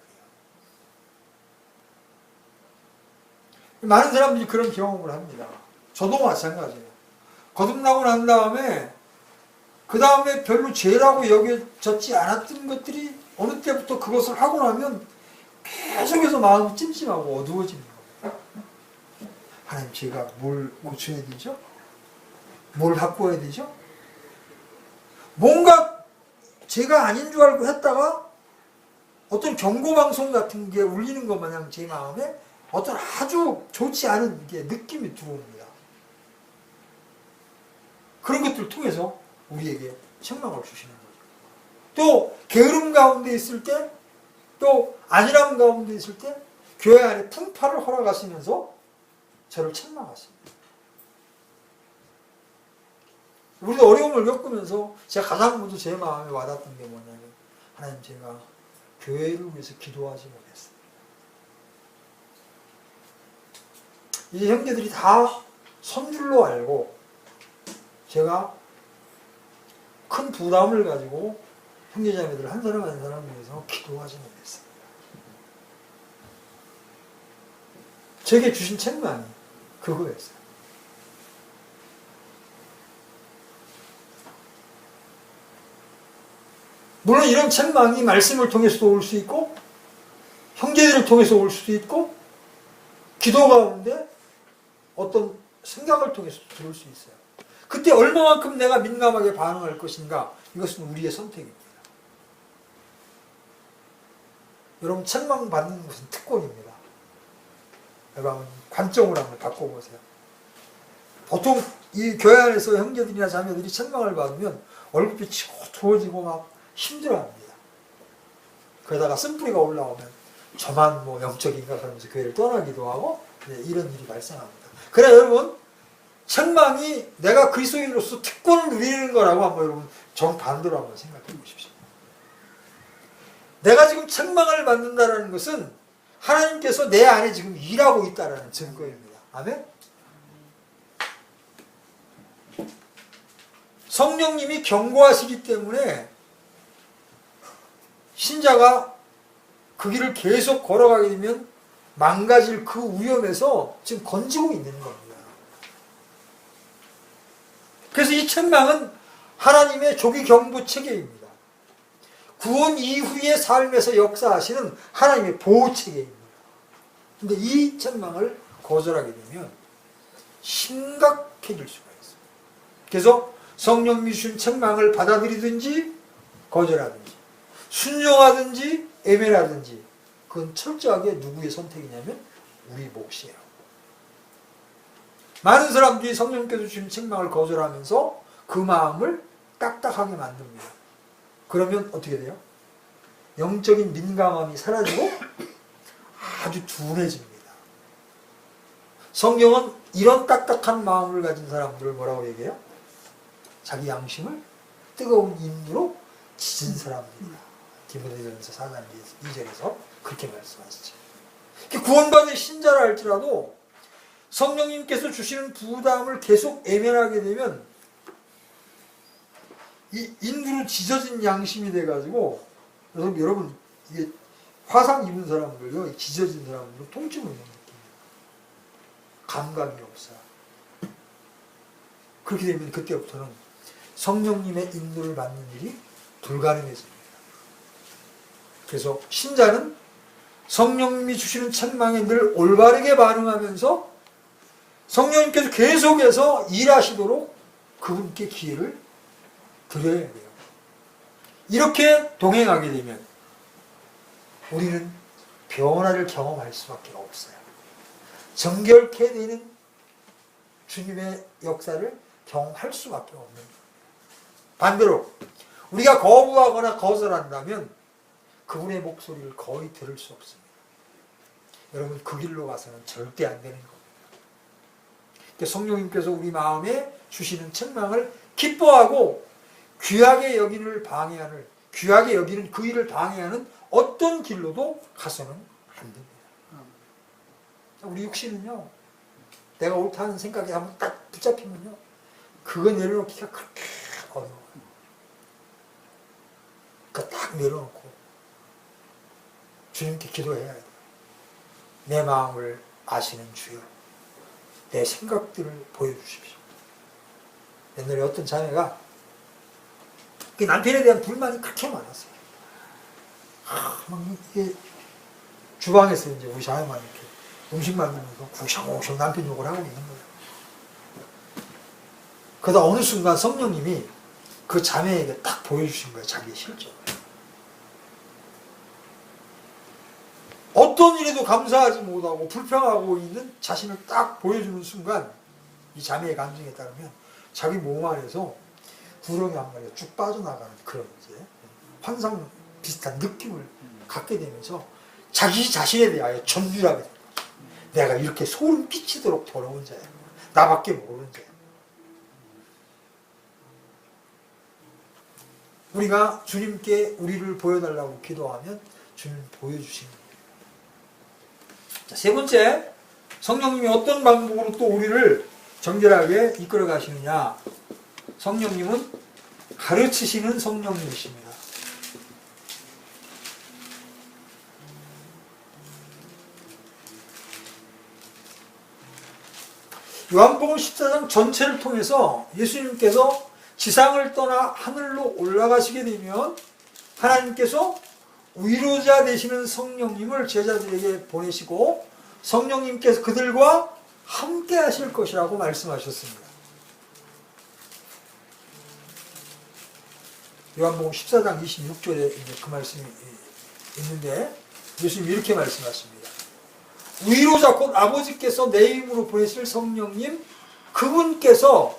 많은 사람들이 그런 경험을 합니다. 저도 마찬가지예요. 거듭나고 난 다음에 그 다음에 별로 죄라고 여겨졌지 않았던 것들이 어느 때부터 그것을 하고 나면 계속해서 마음이 찜찜하고 어두워지는 거예요. 하나님, 제가 뭘 고쳐야 되죠? 뭘 바꿔야 되죠? 뭔가 제가 아닌 줄 알고 했다가 어떤 경고방송 같은 게 울리는 것 마냥 제 마음에 어떤 아주 좋지 않은 게 느낌이 들어옵니다. 그런 것들을 통해서 우리에게 책망을 주시는 거죠. 또 게으름 가운데 있을 때, 또 안일함 가운데 있을 때 교회 안에 풍파를 허락하시면서 저를 책망하십니다. 우리도 어려움을 겪으면서 제가 가장 먼저 제 마음에 와닿던 게 뭐냐면, 하나님, 제가 교회를 위해서 기도하지 못했습니다. 이제 형제들이 다 선줄로 알고 제가 큰 부담을 가지고 형제자매들 한 사람 한 사람 위해서 기도하지 못했습니다. 제게 주신 책망이 그거였어요. 물론 이런 책망이 말씀을 통해서도 올 수 있고 형제들을 통해서 올 수도 있고 기도 가운데 어떤 생각을 통해서도 들을 수 있어요. 그때 얼마만큼 내가 민감하게 반응할 것인가, 이것은 우리의 선택입니다. 여러분, 책망받는 것은 특권입니다. 여러분, 관점을 한번 바꿔보세요. 보통 이 교회 안에서 형제들이나 자매들이 책망을 받으면 얼굴빛이 어두워지고 막 힘들어합니다. 그러다가 쓴뿌리가 올라오면 저만 뭐 영적인가 그러면서 교회를 떠나기도 하고, 네, 이런 일이 발생합니다. 그래 여러분, 책망이 내가 그리스도인으로서 특권을 누리는 거라고 한번 여러분 정반대로 한번 생각해 보십시오. 내가 지금 책망을 받는다는 것은 하나님께서 내 안에 지금 일하고 있다는 증거입니다. 아멘? 성령님이 경고하시기 때문에 신자가 그 길을 계속 걸어가게 되면 망가질 그 위험에서 지금 건지고 있는 겁니다. 그래서 이 책망은 하나님의 조기 경보 체계입니다. 구원 이후의 삶에서 역사하시는 하나님의 보호 체계입니다. 근데 이 책망을 거절하게 되면 심각해질 수가 있어요. 그래서 성령님이 주신 책망을 받아들이든지 거절하든지 순종하든지 애매하든지 그건 철저하게 누구의 선택이냐면 우리 몫이에요. 많은 사람들이 성령님께서 주신 책망을 거절하면서 그 마음을 딱딱하게 만듭니다. 그러면 어떻게 돼요? 영적인 민감함이 사라지고 아주 둔해집니다. 성경은 이런 딱딱한 마음을 가진 사람들을 뭐라고 얘기해요? 자기 양심을 뜨거운 인두로 지진 사람들이다. 디모데전서 4장 2절에서 그렇게 말씀하시죠. 구원받은 신자라 할지라도 성령님께서 주시는 부담을 계속 외면하게 되면 이 인두로 지져진 양심이 돼가지고, 여러분 이게 화상 입은 사람들요, 지져진 사람들은 통증을 못 느낍니다. 감각이 없어요. 그렇게 되면 그때부터는 성령님의 인도를 받는 일이 불가능해집니다. 그래서 신자는 성령님이 주시는 책망에 늘 올바르게 반응하면서 성령님께서 계속해서 일하시도록 그분께 기회를 드려야 돼요. 이렇게 동행하게 되면 우리는 변화를 경험할 수밖에 없어요. 정결케 되는 주님의 역사를 경험할 수밖에 없는 거예요. 반대로 우리가 거부하거나 거절한다면 그분의 목소리를 거의 들을 수 없습니다. 여러분, 그 길로 가서는 절대 안 되는 겁니다. 성령님께서 우리 마음에 주시는 책망을 기뻐하고 귀하게 여기는 그 일을 방해하는 어떤 길로도 가서는 안 됩니다. 우리 육신은요, 내가 옳다는 생각이 한번 딱 붙잡히면요, 그거 내려놓기가 그렇게 어려워요. 그러니까 딱 내려놓고 주님께 기도해야 돼요. 내 마음을 아시는 주여, 내 생각들을 보여주십시오. 옛날에 어떤 자매가 남편에 대한 불만이 그렇게 많았어요. 막 이게 주방에서 이제 우리 자매만 이렇게 음식 만들면서 구성구성 남편 욕을 하고 있는 거예요. 그러다 어느 순간 성령님이 그 자매에게 딱 보여주신 거예요. 자기의 실정을. 어떤 일에도 감사하지 못하고 불평하고 있는 자신을 딱 보여주는 순간 이 자매의 감정에 따르면 자기 몸 안에서 구렁이 한 마리가 쭉 빠져나가는 그런 이제 환상 비슷한 느낌을 갖게 되면서 자기 자신에 대하여 전율하게 됩니다. 내가 이렇게 소름 끼치도록 더러운 자야. 나밖에 모르는 자야. 우리가 주님께 우리를 보여달라고 기도하면 주님 보여주시는 거예요. 자, 세 번째, 성령님이 어떤 방법으로 또 우리를 정결하게 이끌어 가시느냐. 성령님은 가르치시는 성령님이십니다. 요한복음 14장 전체를 통해서 예수님께서 지상을 떠나 하늘로 올라가시게 되면 하나님께서 위로자 되시는 성령님을 제자들에게 보내시고 성령님께서 그들과 함께 하실 것이라고 말씀하셨습니다. 요한복음 14장 26절에 그 말씀이 있는데 예수님이 이렇게 말씀하십니다. 위로자 곧 아버지께서 내 이름으로 보내실 성령님 그분께서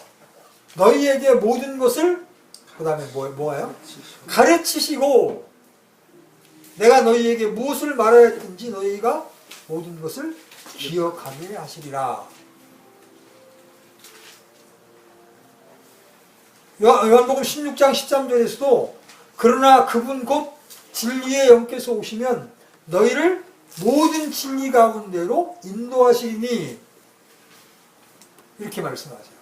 너희에게 모든 것을 그 다음에 뭐예요? 가르치시고 내가 너희에게 무엇을 말하였든지 너희가 모든 것을 기억하게 하시리라. 요한복음 16장 13절에서도 그러나 그분 곧 진리의 영께서 오시면 너희를 모든 진리 가운데로 인도하시리니 이렇게 말씀하세요.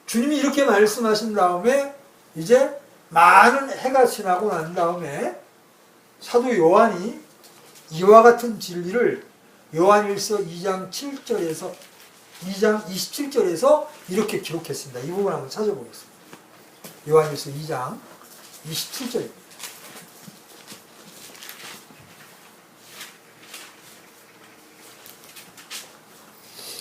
주님이 이렇게 말씀하신 다음에 이제 많은 해가 지나고 난 다음에 사도 요한이 이와 같은 진리를 요한일서 2장 27절에서 이렇게 기록했습니다. 이 부분 한번 찾아보겠습니다. 요한일서 2장 27절입니다.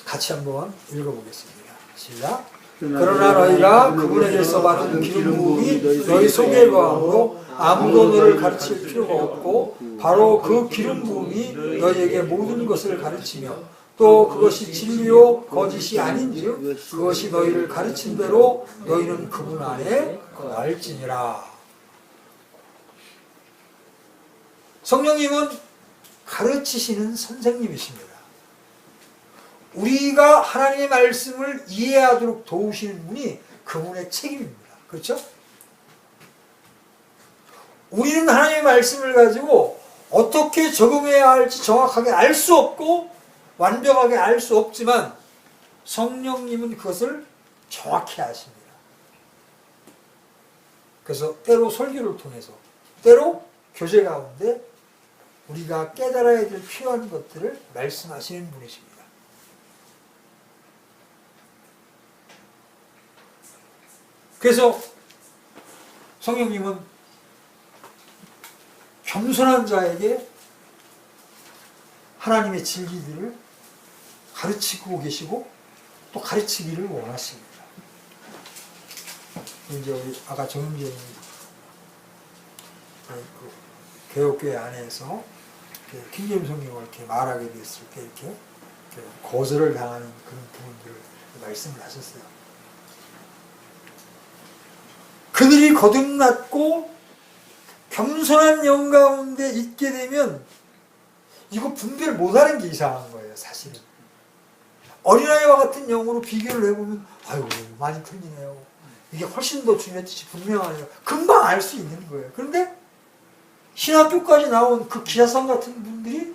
같이 한번 읽어보겠습니다. 시작. 그러나 너희가 그분에게서 받은 기름 부음이 너희 속에 거함으로 아무도 너를 가르칠 필요가 없고 바로 그 기름 부음이 너희에게 모든 것을 가르치며 또 그것이 진리요 거짓이 아닌즉 그것이 너희를 가르친 대로 너희는 그분 안에 거할지니라. 성령님은 가르치시는 선생님이십니다. 우리가 하나님의 말씀을 이해하도록 도우시는 분이 그분의 책임입니다. 그렇죠? 우리는 하나님의 말씀을 가지고 어떻게 적용해야 할지 정확하게 알 수 없고 완벽하게 알 수 없지만 성령님은 그것을 정확히 아십니다. 그래서 때로 설교를 통해서 때로 교제 가운데 우리가 깨달아야 될 필요한 것들을 말씀하시는 분이십니다. 그래서 성령님은 겸손한 자에게 하나님의 진리들을 가르치고 계시고 또 가르치기를 원하십니다. 이제 우리 아까 정윤재 교육교회 안에서 킹제임 성경을 이렇게 말하게 됐을 때 이렇게 거절을 당하는 그런 부분들을 말씀을 하셨어요. 그들이 거듭났고 겸손한 영 가운데 있게 되면 이거 분별 못하는 게 이상한 거예요, 사실은. 어린아이와 같은 영으로 비교를 해보면 아이고 많이 틀리네요. 이게 훨씬 더 주님의 뜻이 분명하네요. 금방 알 수 있는 거예요. 그런데 신학교까지 나온 그 기사상 같은 분들이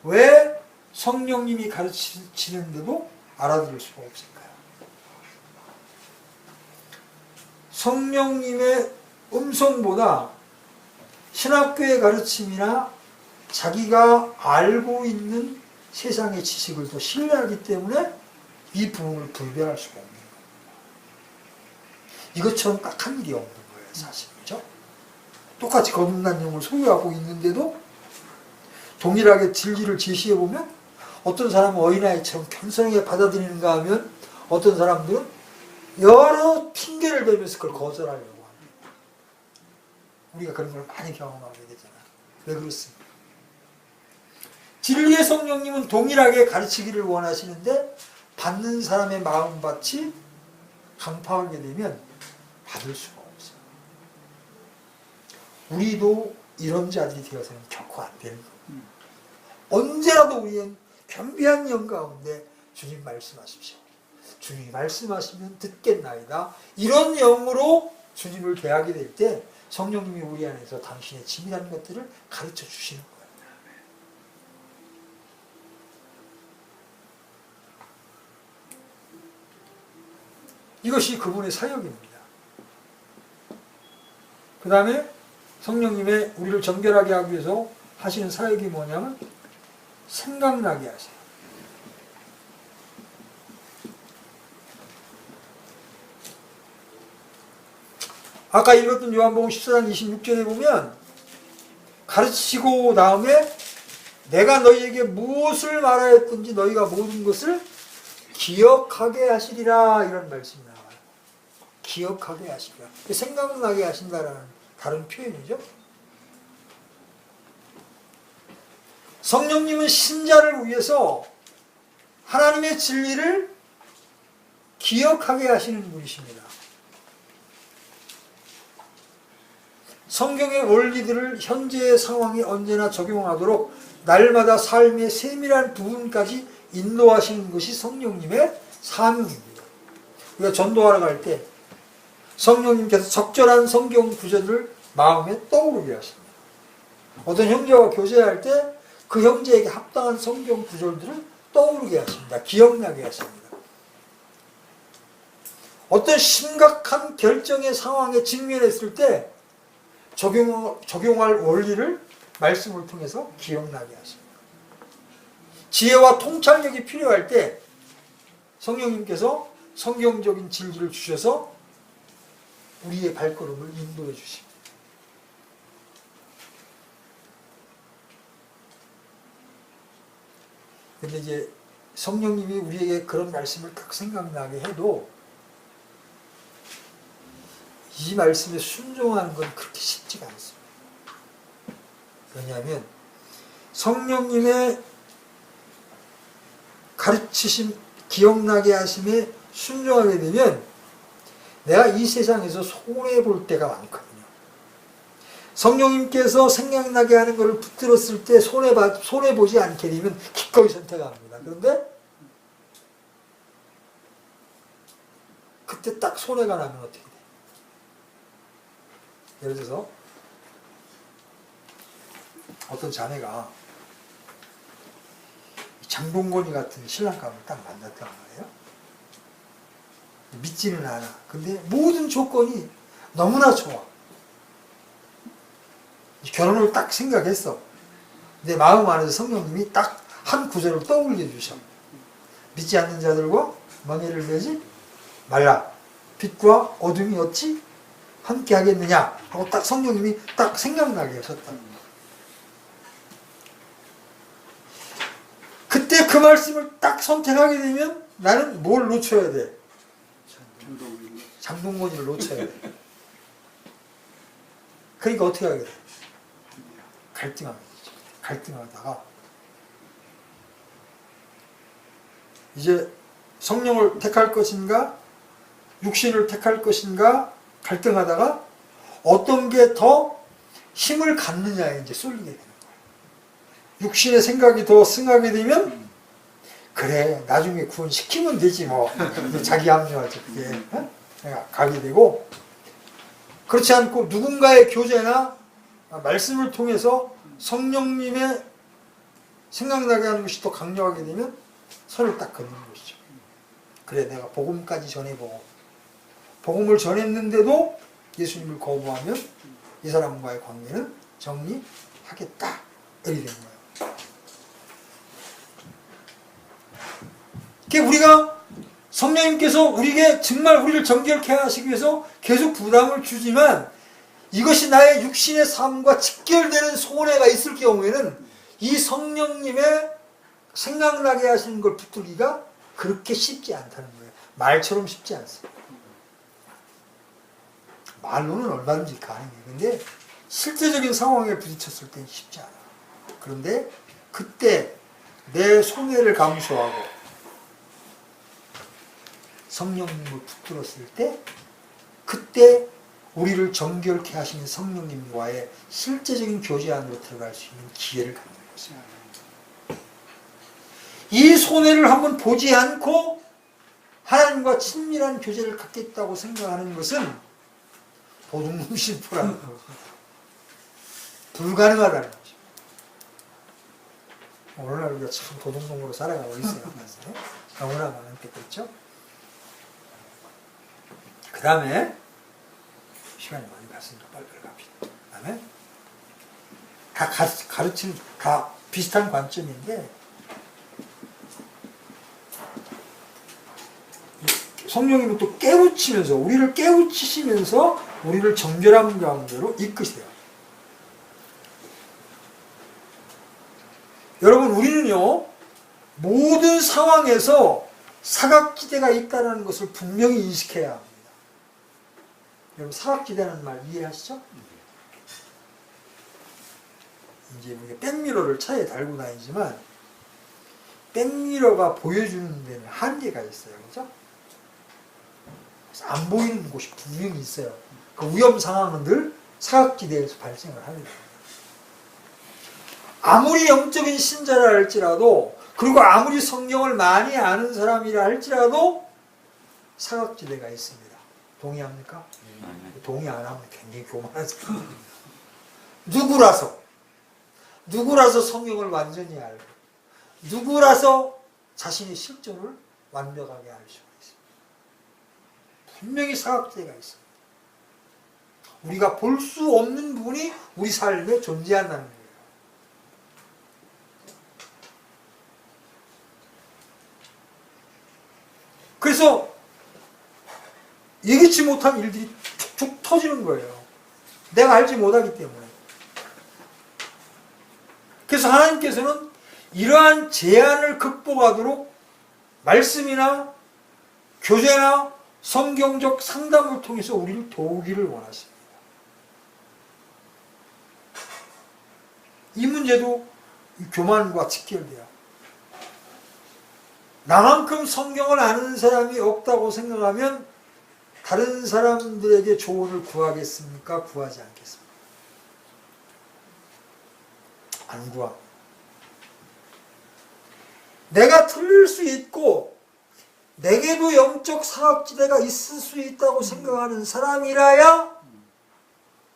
왜 성령님이 가르치는데도 알아들을 수가 없을까요? 성령님의 음성보다 신학교의 가르침이나 자기가 알고 있는 세상의 지식을 더 신뢰하기 때문에 이 부분을 분별할 수가 없는 거예요. 이것처럼 딱한 일이 없는 거예요, 사실. 그렇죠? 똑같이 거듭난 영을 소유하고 있는데도 동일하게 진리를 제시해보면 어떤 사람은 어린아이처럼 겸손하게 받아들이는가 하면 어떤 사람들은 여러 핑계를 대면서 그걸 거절하려고 합니다. 우리가 그런 걸 많이 경험하게 되잖아요. 왜 그렇습니까? 진리의 성령님은 동일하게 가르치기를 원하시는데 받는 사람의 마음밭이 강팍하게 되면 받을 수가 없어요. 우리도 이런 자들이 되어서는 결코 안 되는 겁니다. 언제라도 우리는 겸비한 영 가운데 주님 말씀하십시오. 주님이 말씀하시면 듣겠나이다. 이런 영으로 주님을 대하게 될 때 성령님이 우리 안에서 당신의 진리라는 것들을 가르쳐 주시는 거예요. 이것이 그분의 사역입니다. 그 다음에 성령님의 우리를 정결하게 하기 위해서 하시는 사역이 뭐냐면 생각나게 하세요. 아까 읽었던 요한복음 14장 26절에 보면 가르치고 다음에 내가 너희에게 무엇을 말하였든지 너희가 모든 것을 기억하게 하시리라 이런 말씀이 나와요. 기억하게 하시리라. 생각나게 하신다라는 다른 표현이죠. 성령님은 신자를 위해서 하나님의 진리를 기억하게 하시는 분이십니다. 성경의 원리들을 현재의 상황에 언제나 적용하도록 날마다 삶의 세밀한 부분까지 인도하시는 것이 성령님의 사명입니다. 우리가 전도하러 갈 때 성령님께서 적절한 성경 구절을 마음에 떠오르게 하십니다. 어떤 형제와 교제할 때 그 형제에게 합당한 성경 구절들을 떠오르게 하십니다. 기억나게 하십니다. 어떤 심각한 결정의 상황에 직면했을 때 적용할 원리를 말씀을 통해서 기억나게 하십니다. 지혜와 통찰력이 필요할 때 성령님께서 성경적인 진리를 주셔서 우리의 발걸음을 인도해 주십니다. 근데 이제 성령님이 우리에게 그런 말씀을 딱 생각나게 해도 이 말씀에 순종하는 건 그렇게 쉽지가 않습니다. 왜냐하면 성령님의 가르치심, 기억나게 하심에 순종하게 되면 내가 이 세상에서 손해볼 때가 많거든요. 성령님께서 생각나게 하는 것을 붙들었을 때 손해보지 않게 되면 기꺼이 선택합니다. 그런데 그때 딱 손해가 나면 어떻게 돼? 예를 들어서 어떤 자매가 장동건이 같은 신랑감을 딱 만났단 말이에요. 믿지는 않아. 근데 모든 조건이 너무나 좋아. 결혼을 딱 생각했어. 내 마음 안에서 성령님이 딱 한 구절을 떠올려 주셔. 믿지 않는 자들과 멍에를 매지 말라. 빛과 어둠이 어찌 함께 하겠느냐 하고 딱 성령님이 딱 생각나게 하셨다. 그때 그 말씀을 딱 선택하게 되면 나는 뭘 놓쳐야 돼? 장동건이를 놓쳐야 돼. 그러니까 어떻게 하게 돼? 갈등하게 되죠. 갈등하다가 이제 성령을 택할 것인가 육신을 택할 것인가 갈등하다가 어떤 게 더 힘을 갖느냐에 이제 쏠리게 되는 거예요. 육신의 생각이 더 승하게 되면 그래 나중에 구원시키면 되지 뭐 자기 합리화죠. 그게 가게 되고 그렇지 않고 누군가의 교제나 말씀을 통해서 성령님의 생각나게 하는 것이 더 강력하게 되면 손을 딱 걷는 것이죠. 그래 내가 복음까지 전해보고 복음을 전했는데도 예수님을 거부하면 이 사람과의 관계는 정리하겠다 이렇게 된 거예요. 그러니까 우리가 성령님께서 우리에게 정말 우리를 정결케 하시기 위해서 계속 부담을 주지만 이것이 나의 육신의 삶과 직결되는 손해가 있을 경우에는 이 성령님의 생각나게 하시는 걸 붙들기가 그렇게 쉽지 않다는 거예요. 말처럼 쉽지 않습니다. 말로는 얼마든지 가능해요. 근데 실제적인 상황에 부딪혔을 때는 쉽지 않아요. 그런데 그때 내 손해를 감수하고 성령님을 붙들었을 때 그때 우리를 정결케 하시는 성령님과의 실제적인 교제 안으로 들어갈 수 있는 기회를 갖는 것입니다. 이 손해를 한번 보지 않고 하나님과 친밀한 교제를 갖겠다고 생각하는 것은 도둑놈 심포라는 거죠. 불가능하다는 거죠. 오늘날 우리가 참 도둑놈으로 살아가고 있어요. 너무나 많은 게 그렇죠. 그 다음에 시간이 많이 갔으니까 빨리빨리 갑시다. 그 다음에 다 가르치는 다 비슷한 관점인데 성령님은 또 깨우치면서 우리를 깨우치시면서 우리를 정결한 가운데로 이끄세요. 여러분 우리는요 모든 상황에서 사각지대가 있다는 것을 분명히 인식해야 합니다. 여러분 사각지대라는 말 이해하시죠? 이제 우리가 백미러를 차에 달고 다니지만 백미러가 보여주는 데는 한계가 있어요. 그렇죠? 안 보이는 곳이 분명히 있어요. 그 위험 상황은 늘 사각지대에서 발생을 하게 됩니다. 아무리 영적인 신자라 할지라도 그리고 아무리 성경을 많이 아는 사람이라 할지라도 사각지대가 있습니다. 동의합니까? 동의 안 하면 굉장히 교만하죠. 누구라서 성경을 완전히 알고 누구라서 자신의 실존을 완벽하게 알 수가 있습니다. 분명히 사각지대가 있습니다. 우리가 볼 수 없는 부분이 우리 삶에 존재한다는 거예요. 그래서 예기치 못한 일들이 툭툭 터지는 거예요. 내가 알지 못하기 때문에. 그래서 하나님께서는 이러한 제한을 극복하도록 말씀이나 교제나 성경적 상담을 통해서 우리를 도우기를 원하십니다. 이 문제도 교만과 직결돼요. 나만큼 성경을 아는 사람이 없다고 생각하면 다른 사람들에게 조언을 구하겠습니까? 구하지 않겠습니까? 안 구합니다. 내가 틀릴 수 있고 내게도 영적 사각지대가 있을 수 있다고 생각하는 사람이라야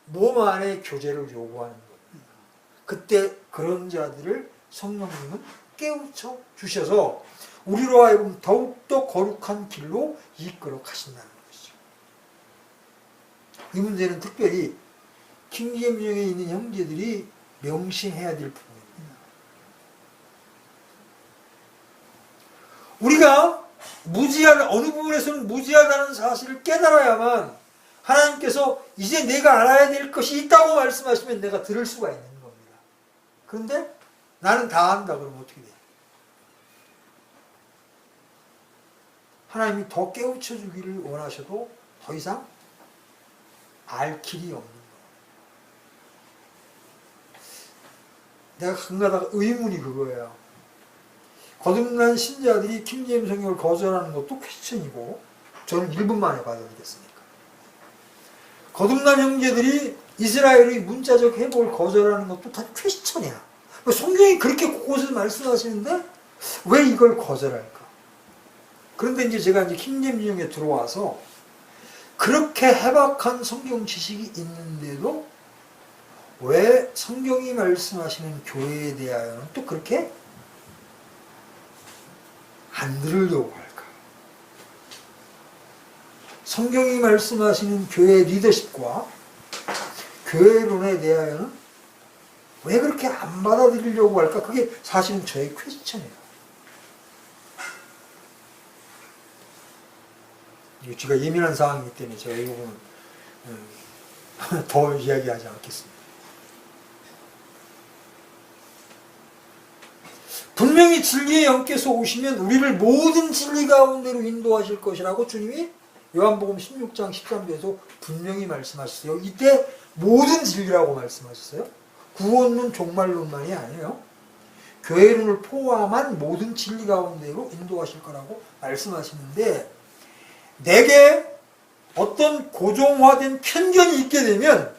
몸 안에 교제를 요구하는 겁니다. 그때 그런 자들을 성령님은 깨우쳐 주셔서 우리로 하여금 더욱더 거룩한 길로 이끌어 가신다는 것이죠. 이 문제는 특별히 킹제임스에 있는 형제들이 명심해야 될 부분입니다. 우리가 어느 부분에서는 무지하다는 사실을 깨달아야만 하나님께서 이제 내가 알아야 될 것이 있다고 말씀하시면 내가 들을 수가 있는 겁니다. 그런데 나는 다 안다 그러면 어떻게 돼요? 하나님이 더 깨우쳐 주기를 원하셔도 더 이상 알 길이 없는 거예요. 내가 가끔가다가 의문이 그거예요. 거듭난 신자들이 킹제임스 성경을 거절하는 것도 퀘스천이고, 저는 1분 만에 받아들였으니까. 거듭난 형제들이 이스라엘의 문자적 회복을 거절하는 것도 다 퀘스천이야. 성경이 그렇게 곳곳에서 말씀하시는데 왜 이걸 거절할까? 그런데 이제 제가 이제 킹제임스에 들어와서 그렇게 해박한 성경 지식이 있는데도 왜 성경이 말씀하시는 교회에 대하여는 또 그렇게 안 들으려고 할까? 성경이 말씀하시는 교회 리더십과 교회론에 대하여는 왜 그렇게 안 받아들이려고 할까? 그게 사실은 저의 퀘스천이에요. 제가 예민한 상황이기 때문에 제가 이 부분은 더 이야기하지 않겠습니다. 분명히 진리의 영께서 오시면 우리를 모든 진리 가운데로 인도하실 것이라고 주님이 요한복음 16장 13절에서 분명히 말씀하셨어요. 이때 모든 진리라고 말씀하셨어요. 구원론 종말론만이 아니에요. 교회론을 포함한 모든 진리 가운데로 인도하실 거라고 말씀하시는데, 내게 어떤 고정화된 편견이 있게 되면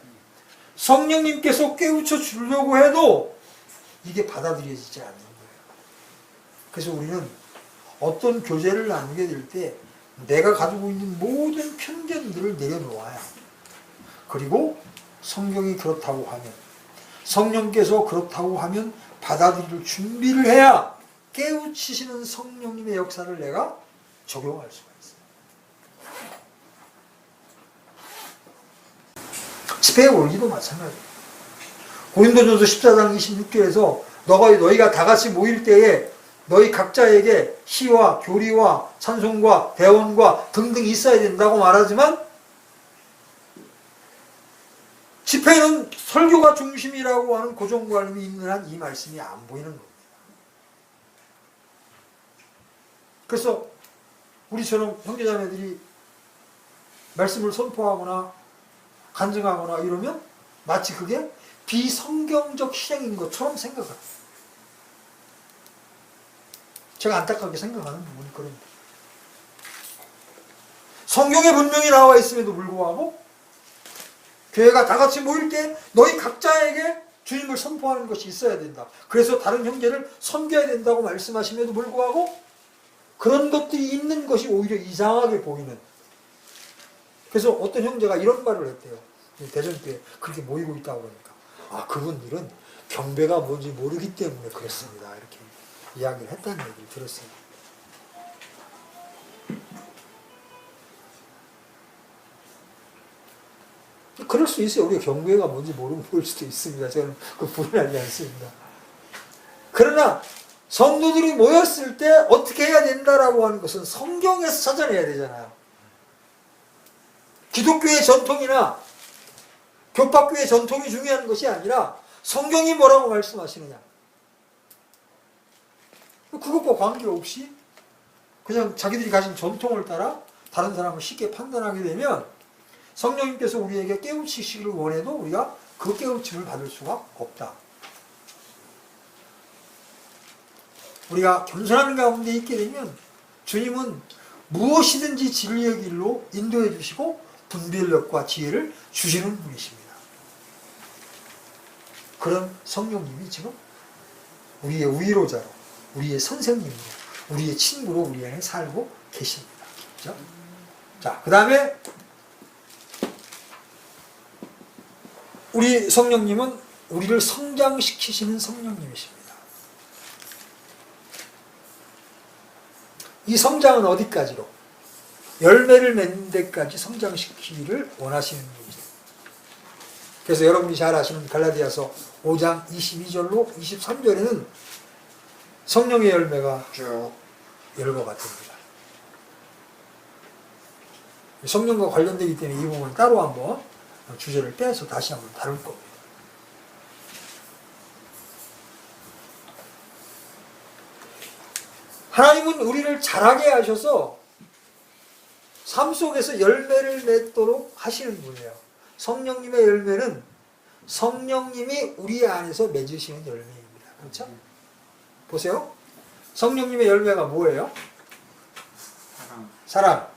성령님께서 깨우쳐 주려고 해도 이게 받아들여지지 않는 거예요. 그래서 우리는 어떤 교제를 나누게 될 때 내가 가지고 있는 모든 편견들을 내려놓아야, 그리고 성경이 그렇다고 하면, 성령께서 그렇다고 하면 받아들일 준비를 해야 깨우치시는 성령님의 역사를 내가 적용할 수가 있어요. 집회의 원리도 마찬가지예요. 고린도전서 14장 26절에서 너희가 다 같이 모일 때에 너희 각자에게 시와 교리와 찬송과 대언과 등등 있어야 된다고 말하지만, 집회는 설교가 중심이라고 하는 고정관념이 있는 한 이 말씀이 안 보이는 겁니다. 그래서 우리처럼 형제자매들이 말씀을 선포하거나 간증하거나 이러면 마치 그게 비성경적 실행인 것처럼 생각합니다. 제가 안타깝게 생각하는 부분이 그럽니다. 성경에 분명히 나와 있음에도 불구하고 교회가 다 같이 모일 때 너희 각자에게 주님을 선포하는 것이 있어야 된다. 그래서 다른 형제를 섬겨야 된다고 말씀하심에도 불구하고 그런 것들이 있는 것이 오히려 이상하게 보이는. 그래서 어떤 형제가 이런 말을 했대요. 대전교회 그렇게 모이고 있다고 그러니까, 그분들은 경배가 뭔지 모르기 때문에 그렇습니다. 이렇게 이야기를 했다는 얘기를 들었어요. 그럴 수 있어요. 우리가 경배가 뭔지 모르고 볼 수도 있습니다. 저는 그 부인하지 않습니다. 그러나 성도들이 모였을 때 어떻게 해야 된다라고 하는 것은 성경에서 찾아내야 되잖아요. 기독교의 전통이나 교파교의 전통이 중요한 것이 아니라 성경이 뭐라고 말씀하시느냐. 그것과 관계없이 그냥 자기들이 가진 전통을 따라 다른 사람을 쉽게 판단하게 되면 성령님께서 우리에게 깨우치시기를 원해도 우리가 그 깨우침을 받을 수가 없다. 우리가 겸손한 가운데 있게 되면 주님은 무엇이든지 진리의 길로 인도해 주시고 분별력과 지혜를 주시는 분이십니다. 그런 성령님이 지금 우리의 위로자로, 우리의 선생님으로, 우리의 친구로 우리 안에 살고 계십니다. 그렇죠? 자, 그 다음에 우리 성령님은 우리를 성장시키시는 성령님이십니다. 이 성장은 어디까지로? 열매를 맺는 데까지 성장시키기를 원하시는 분이죠. 그래서 여러분이 잘 아시는 갈라디아서 5장 22절로 23절에는 성령의 열매가 쭉 열거가 됩니다. 성령과 관련되기 때문에 이 부분은 따로 한번 주제를 빼서 다시 한번 다룰 겁니다. 하나님은 우리를 자라게 하셔서 삶 속에서 열매를 맺도록 하시는 분이에요. 성령님의 열매는 성령님이 우리 안에서 맺으시는 열매입니다. 그렇죠? 보세요. 성령님의 열매가 뭐예요? 사랑,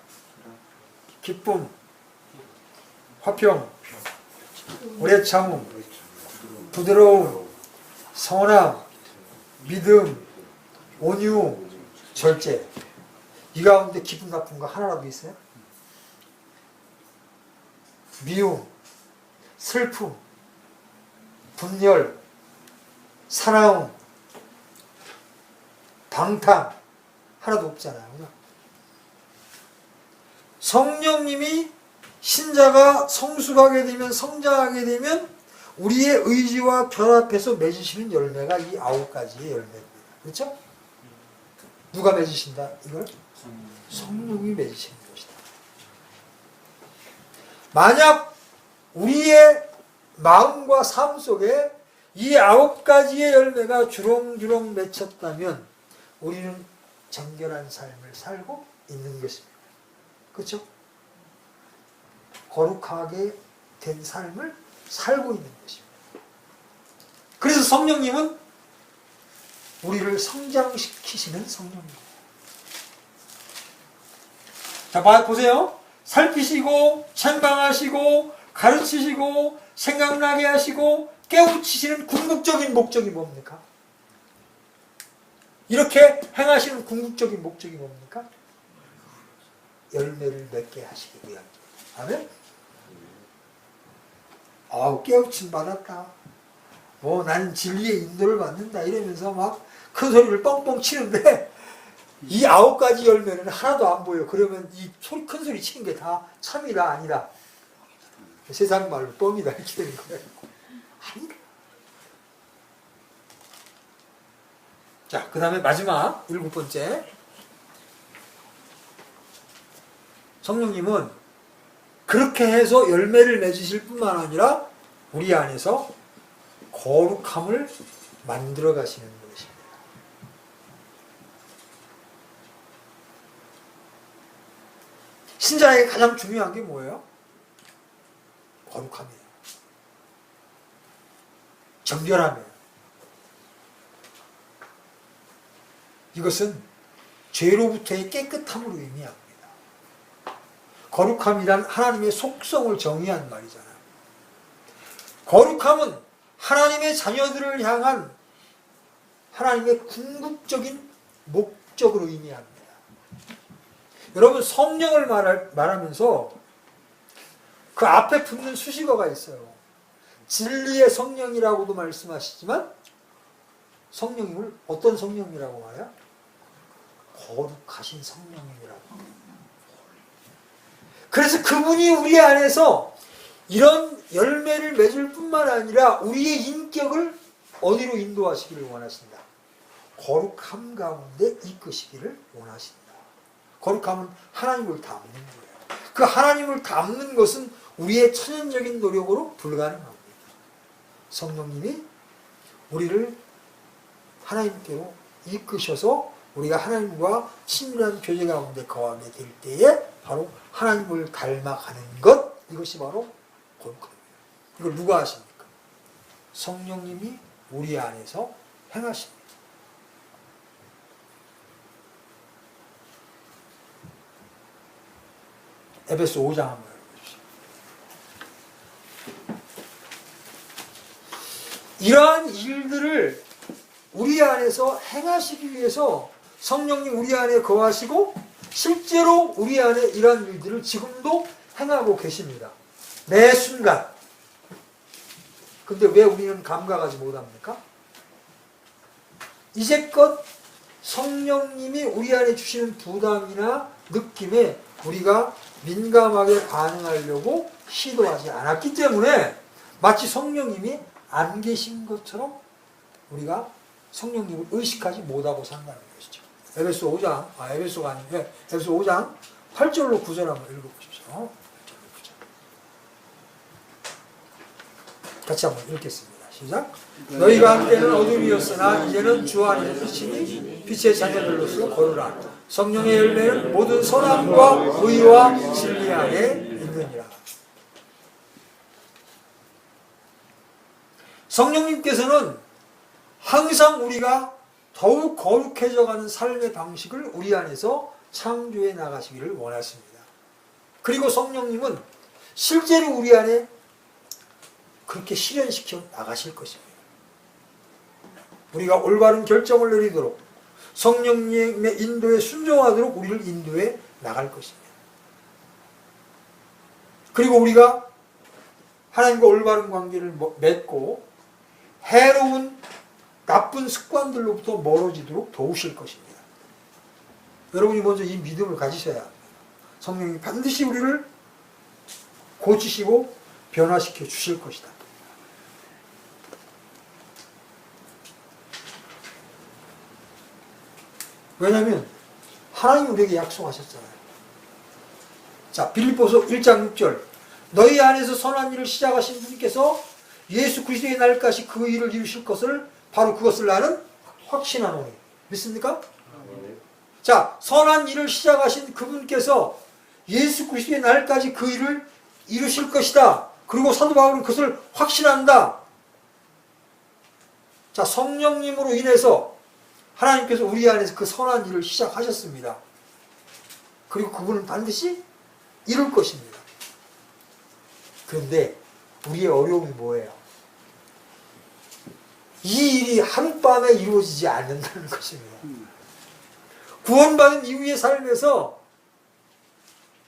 기쁨, 화평, 오래 참음, 부드러움, 선함, 믿음, 온유, 절제. 이 가운데 기분 나쁜 거 하나라도 있어요? 미움, 슬픔, 분열, 사나움, 방탕 하나도 없잖아요. 그죠? 성령님이 신자가 성숙하게 되면, 성장하게 되면 우리의 의지와 결합해서 맺으시는 열매가 이 9가지의 열매입니다. 그렇죠? 누가 맺으신다? 이걸? 성령이 맺으시는 것이다. 만약 우리의 마음과 삶 속에 이 9가지의 열매가 주렁주렁 맺혔다면 우리는 정결한 삶을 살고 있는 것입니다. 그렇죠? 거룩하게 된 삶을 살고 있는 것입니다. 그래서 성령님은 우리를 성장시키시는 성령입니다. 자, 보세요. 살피시고, 책망하시고, 가르치시고, 생각나게 하시고, 깨우치시는 궁극적인 목적이 뭡니까? 이렇게 행하시는 궁극적인 목적이 뭡니까? 열매를 맺게 하시기 위함입니다. 아멘? 아우, 깨우침 받았다. 나는 진리의 인도를 받는다. 이러면서 막 큰 소리를 뻥뻥 치는데 이 9가지 열매는 하나도 안 보여. 그러면 이 큰 소리 치는 게 다 참이다, 아니다. 세상 말로 뻥이다. 이렇게 되는 거예요. 아니다. 자, 그 다음에 마지막 7번째. 성령님은 그렇게 해서 열매를 맺으실 뿐만 아니라 우리 안에서 거룩함을 만들어 가시는 것입니다. 신자에게 가장 중요한 게 뭐예요? 거룩함이에요. 정결함이에요. 이것은 죄로부터의 깨끗함으로 의미합니다. 거룩함이란 하나님의 속성을 정의한 말이잖아요. 거룩함은 하나님의 자녀들을 향한 하나님의 궁극적인 목적으로 의미합니다. 여러분, 성령을 말하면서 그 앞에 붙는 수식어가 있어요. 진리의 성령이라고도 말씀하시지만 성령님을 어떤 성령이라고 말해요? 거룩하신 성령님이라고. 그래서 그분이 우리 안에서 이런 열매를 맺을 뿐만 아니라 우리의 인격을 어디로 인도하시기를 원하신다? 거룩함 가운데 이끄시기를 원하신다. 거룩함은 하나님을 닮는 거예요. 그 하나님을 닮는 것은 우리의 천연적인 노력으로 불가능합니다. 성령님이 우리를 하나님께로 이끄셔서 우리가 하나님과 친밀한 교제 가운데 거하게 될 때에 바로 하나님을 닮아가는 것, 이것이 바로 거룩함입니다. 이걸 누가 하십니까? 성령님이 우리 안에서 행하십니다. 에베소 5장 한번 읽어보십시오. 이러한 일들을 우리 안에서 행하시기 위해서 성령님 우리 안에 거하시고 실제로 우리 안에 이러한 일들을 지금도 행하고 계십니다. 매 순간. 근데 왜 우리는 감각하지 못합니까? 이제껏 성령님이 우리 안에 주시는 부담이나 느낌에 우리가 민감하게 반응하려고 시도하지 않았기 때문에 마치 성령님이 안 계신 것처럼 우리가 성령님을 의식하지 못하고 산다는 것이죠. 에베소 5장, 에베소가 아닌데 에베소 5장 8절로 9절 한번 읽어보십시오. 8절로 9절. 같이 한번 읽겠습니다. 시작. 너희가 한때는 어둠이었으나 이제는 주 안에서 빛이니 빛의 자녀들로서 거르라. 성령의 열매는 모든 선함과 의와 진리 안에 있느니라. 성령님께서는 항상 우리가 더욱 거룩해져가는 삶의 방식을 우리 안에서 창조해 나가시기를 원하십니다. 그리고 성령님은 실제로 우리 안에 그렇게 실현시켜 나가실 것입니다. 우리가 올바른 결정을 내리도록 성령님의 인도에 순종하도록 우리를 인도해 나갈 것입니다. 그리고 우리가 하나님과 올바른 관계를 맺고 해로운 나쁜 습관들로부터 멀어지도록 도우실 것입니다. 여러분이 먼저 이 믿음을 가지셔야 합니다. 성령이 반드시 우리를 고치시고 변화시켜 주실 것이다. 왜냐하면 하나님이 우리에게 약속하셨잖아요. 자, 빌립보서 1장 6절. 너희 안에서 선한 일을 시작하신 분께서 예수 그리스도의 날까지 그 일을 이루실 것을 바로 그것을 나는 확신하노니. 믿습니까? 자, 선한 일을 시작하신 그분께서 예수 그리스도의 날까지 그 일을 이루실 것이다. 그리고 사도 바울은 그것을 확신한다. 자, 성령님으로 인해서 하나님께서 우리 안에서 그 선한 일을 시작하셨습니다. 그리고 그분은 반드시 이룰 것입니다. 그런데 우리의 어려움이 뭐예요? 이 일이 하룻밤에 이루어지지 않는다는 것입니다. 구원받은 이후의 삶에서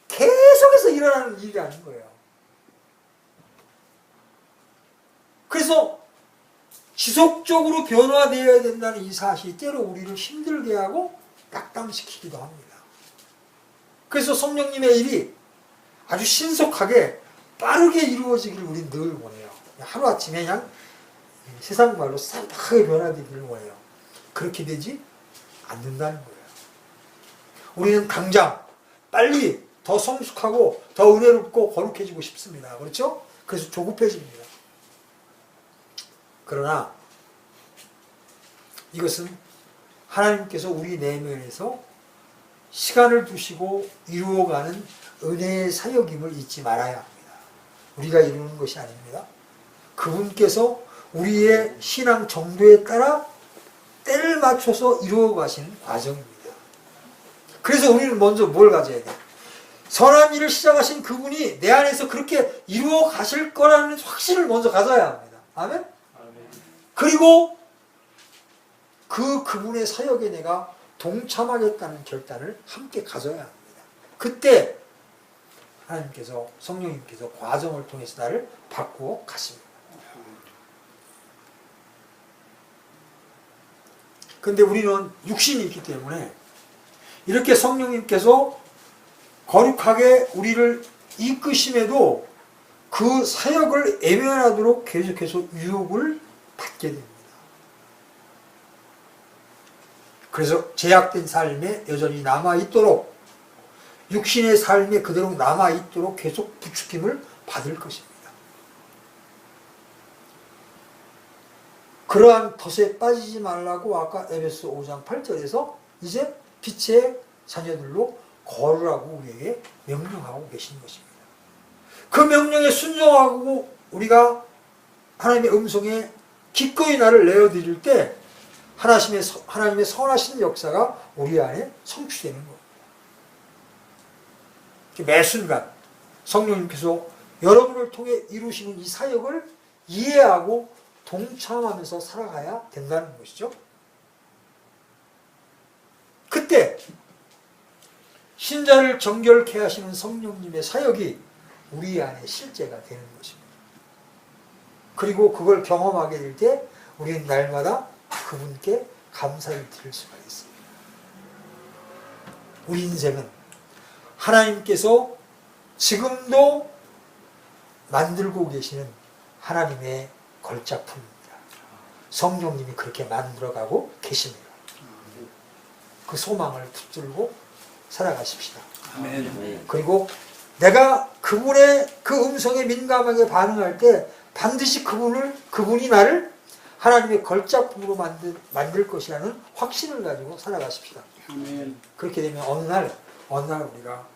계속해서 일어나는 일이라는 거예요. 그래서 지속적으로 변화되어야 된다는 이 사실이 때로 우리를 힘들게 하고 낙담시키기도 합니다. 그래서 성령님의 일이 아주 신속하게 빠르게 이루어지기를 우리는 늘 원해요. 하루아침에 그냥 세상 말로 싹하게 변화되기를 원해요. 그렇게 되지 않는다는 거예요. 우리는 당장 빨리 더 성숙하고 더 은혜롭고 거룩해지고 싶습니다. 그렇죠? 그래서 조급해집니다. 그러나 이것은 하나님께서 우리 내면에서 시간을 두시고 이루어가는 은혜의 사역임을 잊지 말아야 합니다. 우리가 이루는 것이 아닙니다. 그분께서 우리의 신앙 정도에 따라 때를 맞춰서 이루어 가시는 과정입니다. 그래서 우리는 먼저 뭘 가져야 돼요? 선한 일을 시작하신 그분이 내 안에서 그렇게 이루어 가실 거라는 확신을 먼저 가져야 합니다. 아멘? 그리고 그분의 사역에 내가 동참하겠다는 결단을 함께 가져야 합니다. 그때 하나님께서, 성령님께서 과정을 통해서 나를 바꾸어 가십니다. 근데 우리는 육신이 있기 때문에 이렇게 성령님께서 거룩하게 우리를 이끄심에도 그 사역을 애면하도록 계속해서 유혹을 받게 됩니다. 그래서 제약된 삶에 여전히 남아있도록, 육신의 삶에 그대로 남아있도록 계속 부추김을 받을 것입니다. 그러한 덫에 빠지지 말라고 아까 에베소 5장 8절에서 이제 빛의 자녀들로 걸으라고 우리에게 명령하고 계신 것입니다. 그 명령에 순종하고 우리가 하나님의 음성에 기꺼이 나를 내어드릴 때 하나님의 선하신 역사가 우리 안에 성취되는 겁니다. 매 순간 성령님께서 여러분을 통해 이루시는 이 사역을 이해하고 동참하면서 살아가야 된다는 것이죠. 그때 신자를 정결케 하시는 성령님의 사역이 우리 안에 실제가 되는 것입니다. 그리고 그걸 경험하게 될 때 우리는 날마다 그분께 감사를 드릴 수가 있습니다. 우리 인생은 하나님께서 지금도 만들고 계시는 하나님의 걸작품입니다. 성령님이 그렇게 만들어가고 계십니다. 그 소망을 붙들고 살아가십시다. 아멘. 그리고 내가 그분의 그 음성에 민감하게 반응할 때 반드시 그분이 나를 하나님의 걸작품으로 만들 것이라는 확신을 가지고 살아가십시다. 아멘. 그렇게 되면 어느 날 우리가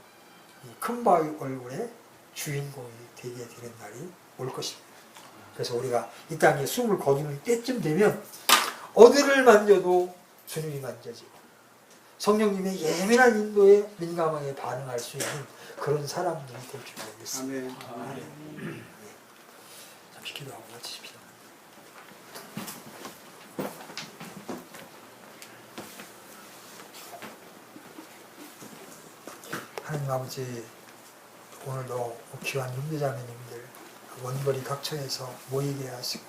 이 큰 바위 얼굴의 주인공이 되게 되는 날이 올 것입니다. 그래서 우리가 이 땅에 숨을 거두는 때쯤 되면 어디를 만져도 주님이 만져지고 성령님의 예민한 인도에 민감하게 반응할 수 있는 그런 사람들이 될 줄 알겠습니다. 아멘. 잠시 기도하고 마치십시오. 하나님 아버지, 오늘도 귀한 형제자매님들 원거리 각처에서 모이게 하시고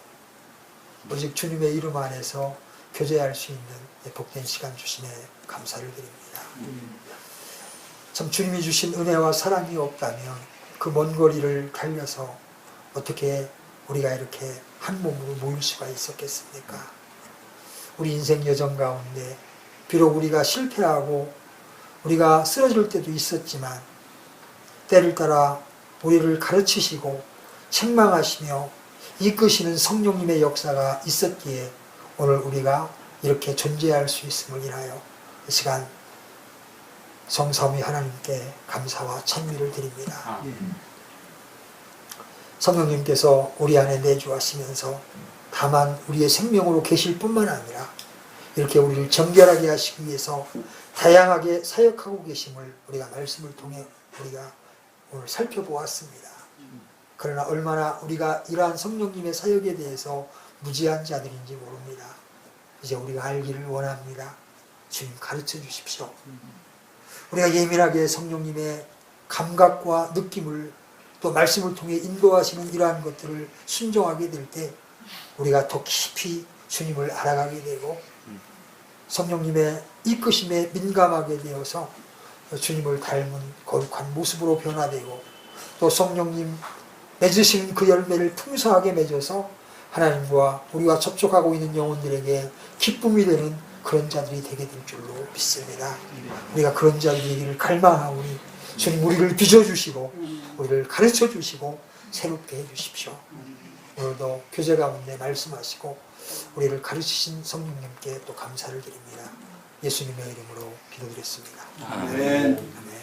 오직 주님의 이름 안에서 교제할 수 있는 복된 시간 주시네 감사를 드립니다. 참 주님이 주신 은혜와 사랑이 없다면 그 먼 거리를 달려서 어떻게 우리가 이렇게 한 몸으로 모일 수가 있었겠습니까? 우리 인생 여정 가운데 비록 우리가 실패하고 우리가 쓰러질 때도 있었지만 때를 따라 우리를 가르치시고 책망하시며 이끄시는 성령님의 역사가 있었기에 오늘 우리가 이렇게 존재할 수 있음을 인하여 이 시간 성삼위 하나님께 감사와 찬미를 드립니다. 성령님께서 우리 안에 내주하시면서 다만 우리의 생명으로 계실 뿐만 아니라 이렇게 우리를 정결하게 하시기 위해서 다양하게 사역하고 계심을 우리가 말씀을 통해 우리가 오늘 살펴보았습니다. 그러나 얼마나 우리가 이러한 성령님의 사역에 대해서 무지한 자들인지 모릅니다. 이제 우리가 알기를 원합니다. 주님 가르쳐 주십시오. 우리가 예민하게 성령님의 감각과 느낌을 또 말씀을 통해 인도하시는 이러한 것들을 순종하게 될 때 우리가 더 깊이 주님을 알아가게 되고 성령님의 이끄심에 민감하게 되어서 주님을 닮은 거룩한 모습으로 변화되고 또 성령님 맺으시는 그 열매를 풍성하게 맺어서 하나님과 우리와 접촉하고 있는 영혼들에게 기쁨이 되는 그런 자들이 되게 될 줄로 믿습니다. 우리가 그런 자들이 되기를 갈망하오니 주님 우리를 빚어주시고 우리를 가르쳐주시고 새롭게 해주십시오. 오늘도 교제 가운데 말씀하시고 우리를 가르치신 성령님께 또 감사를 드립니다. 예수님의 이름으로 기도드렸습니다. 아멘. 아멘.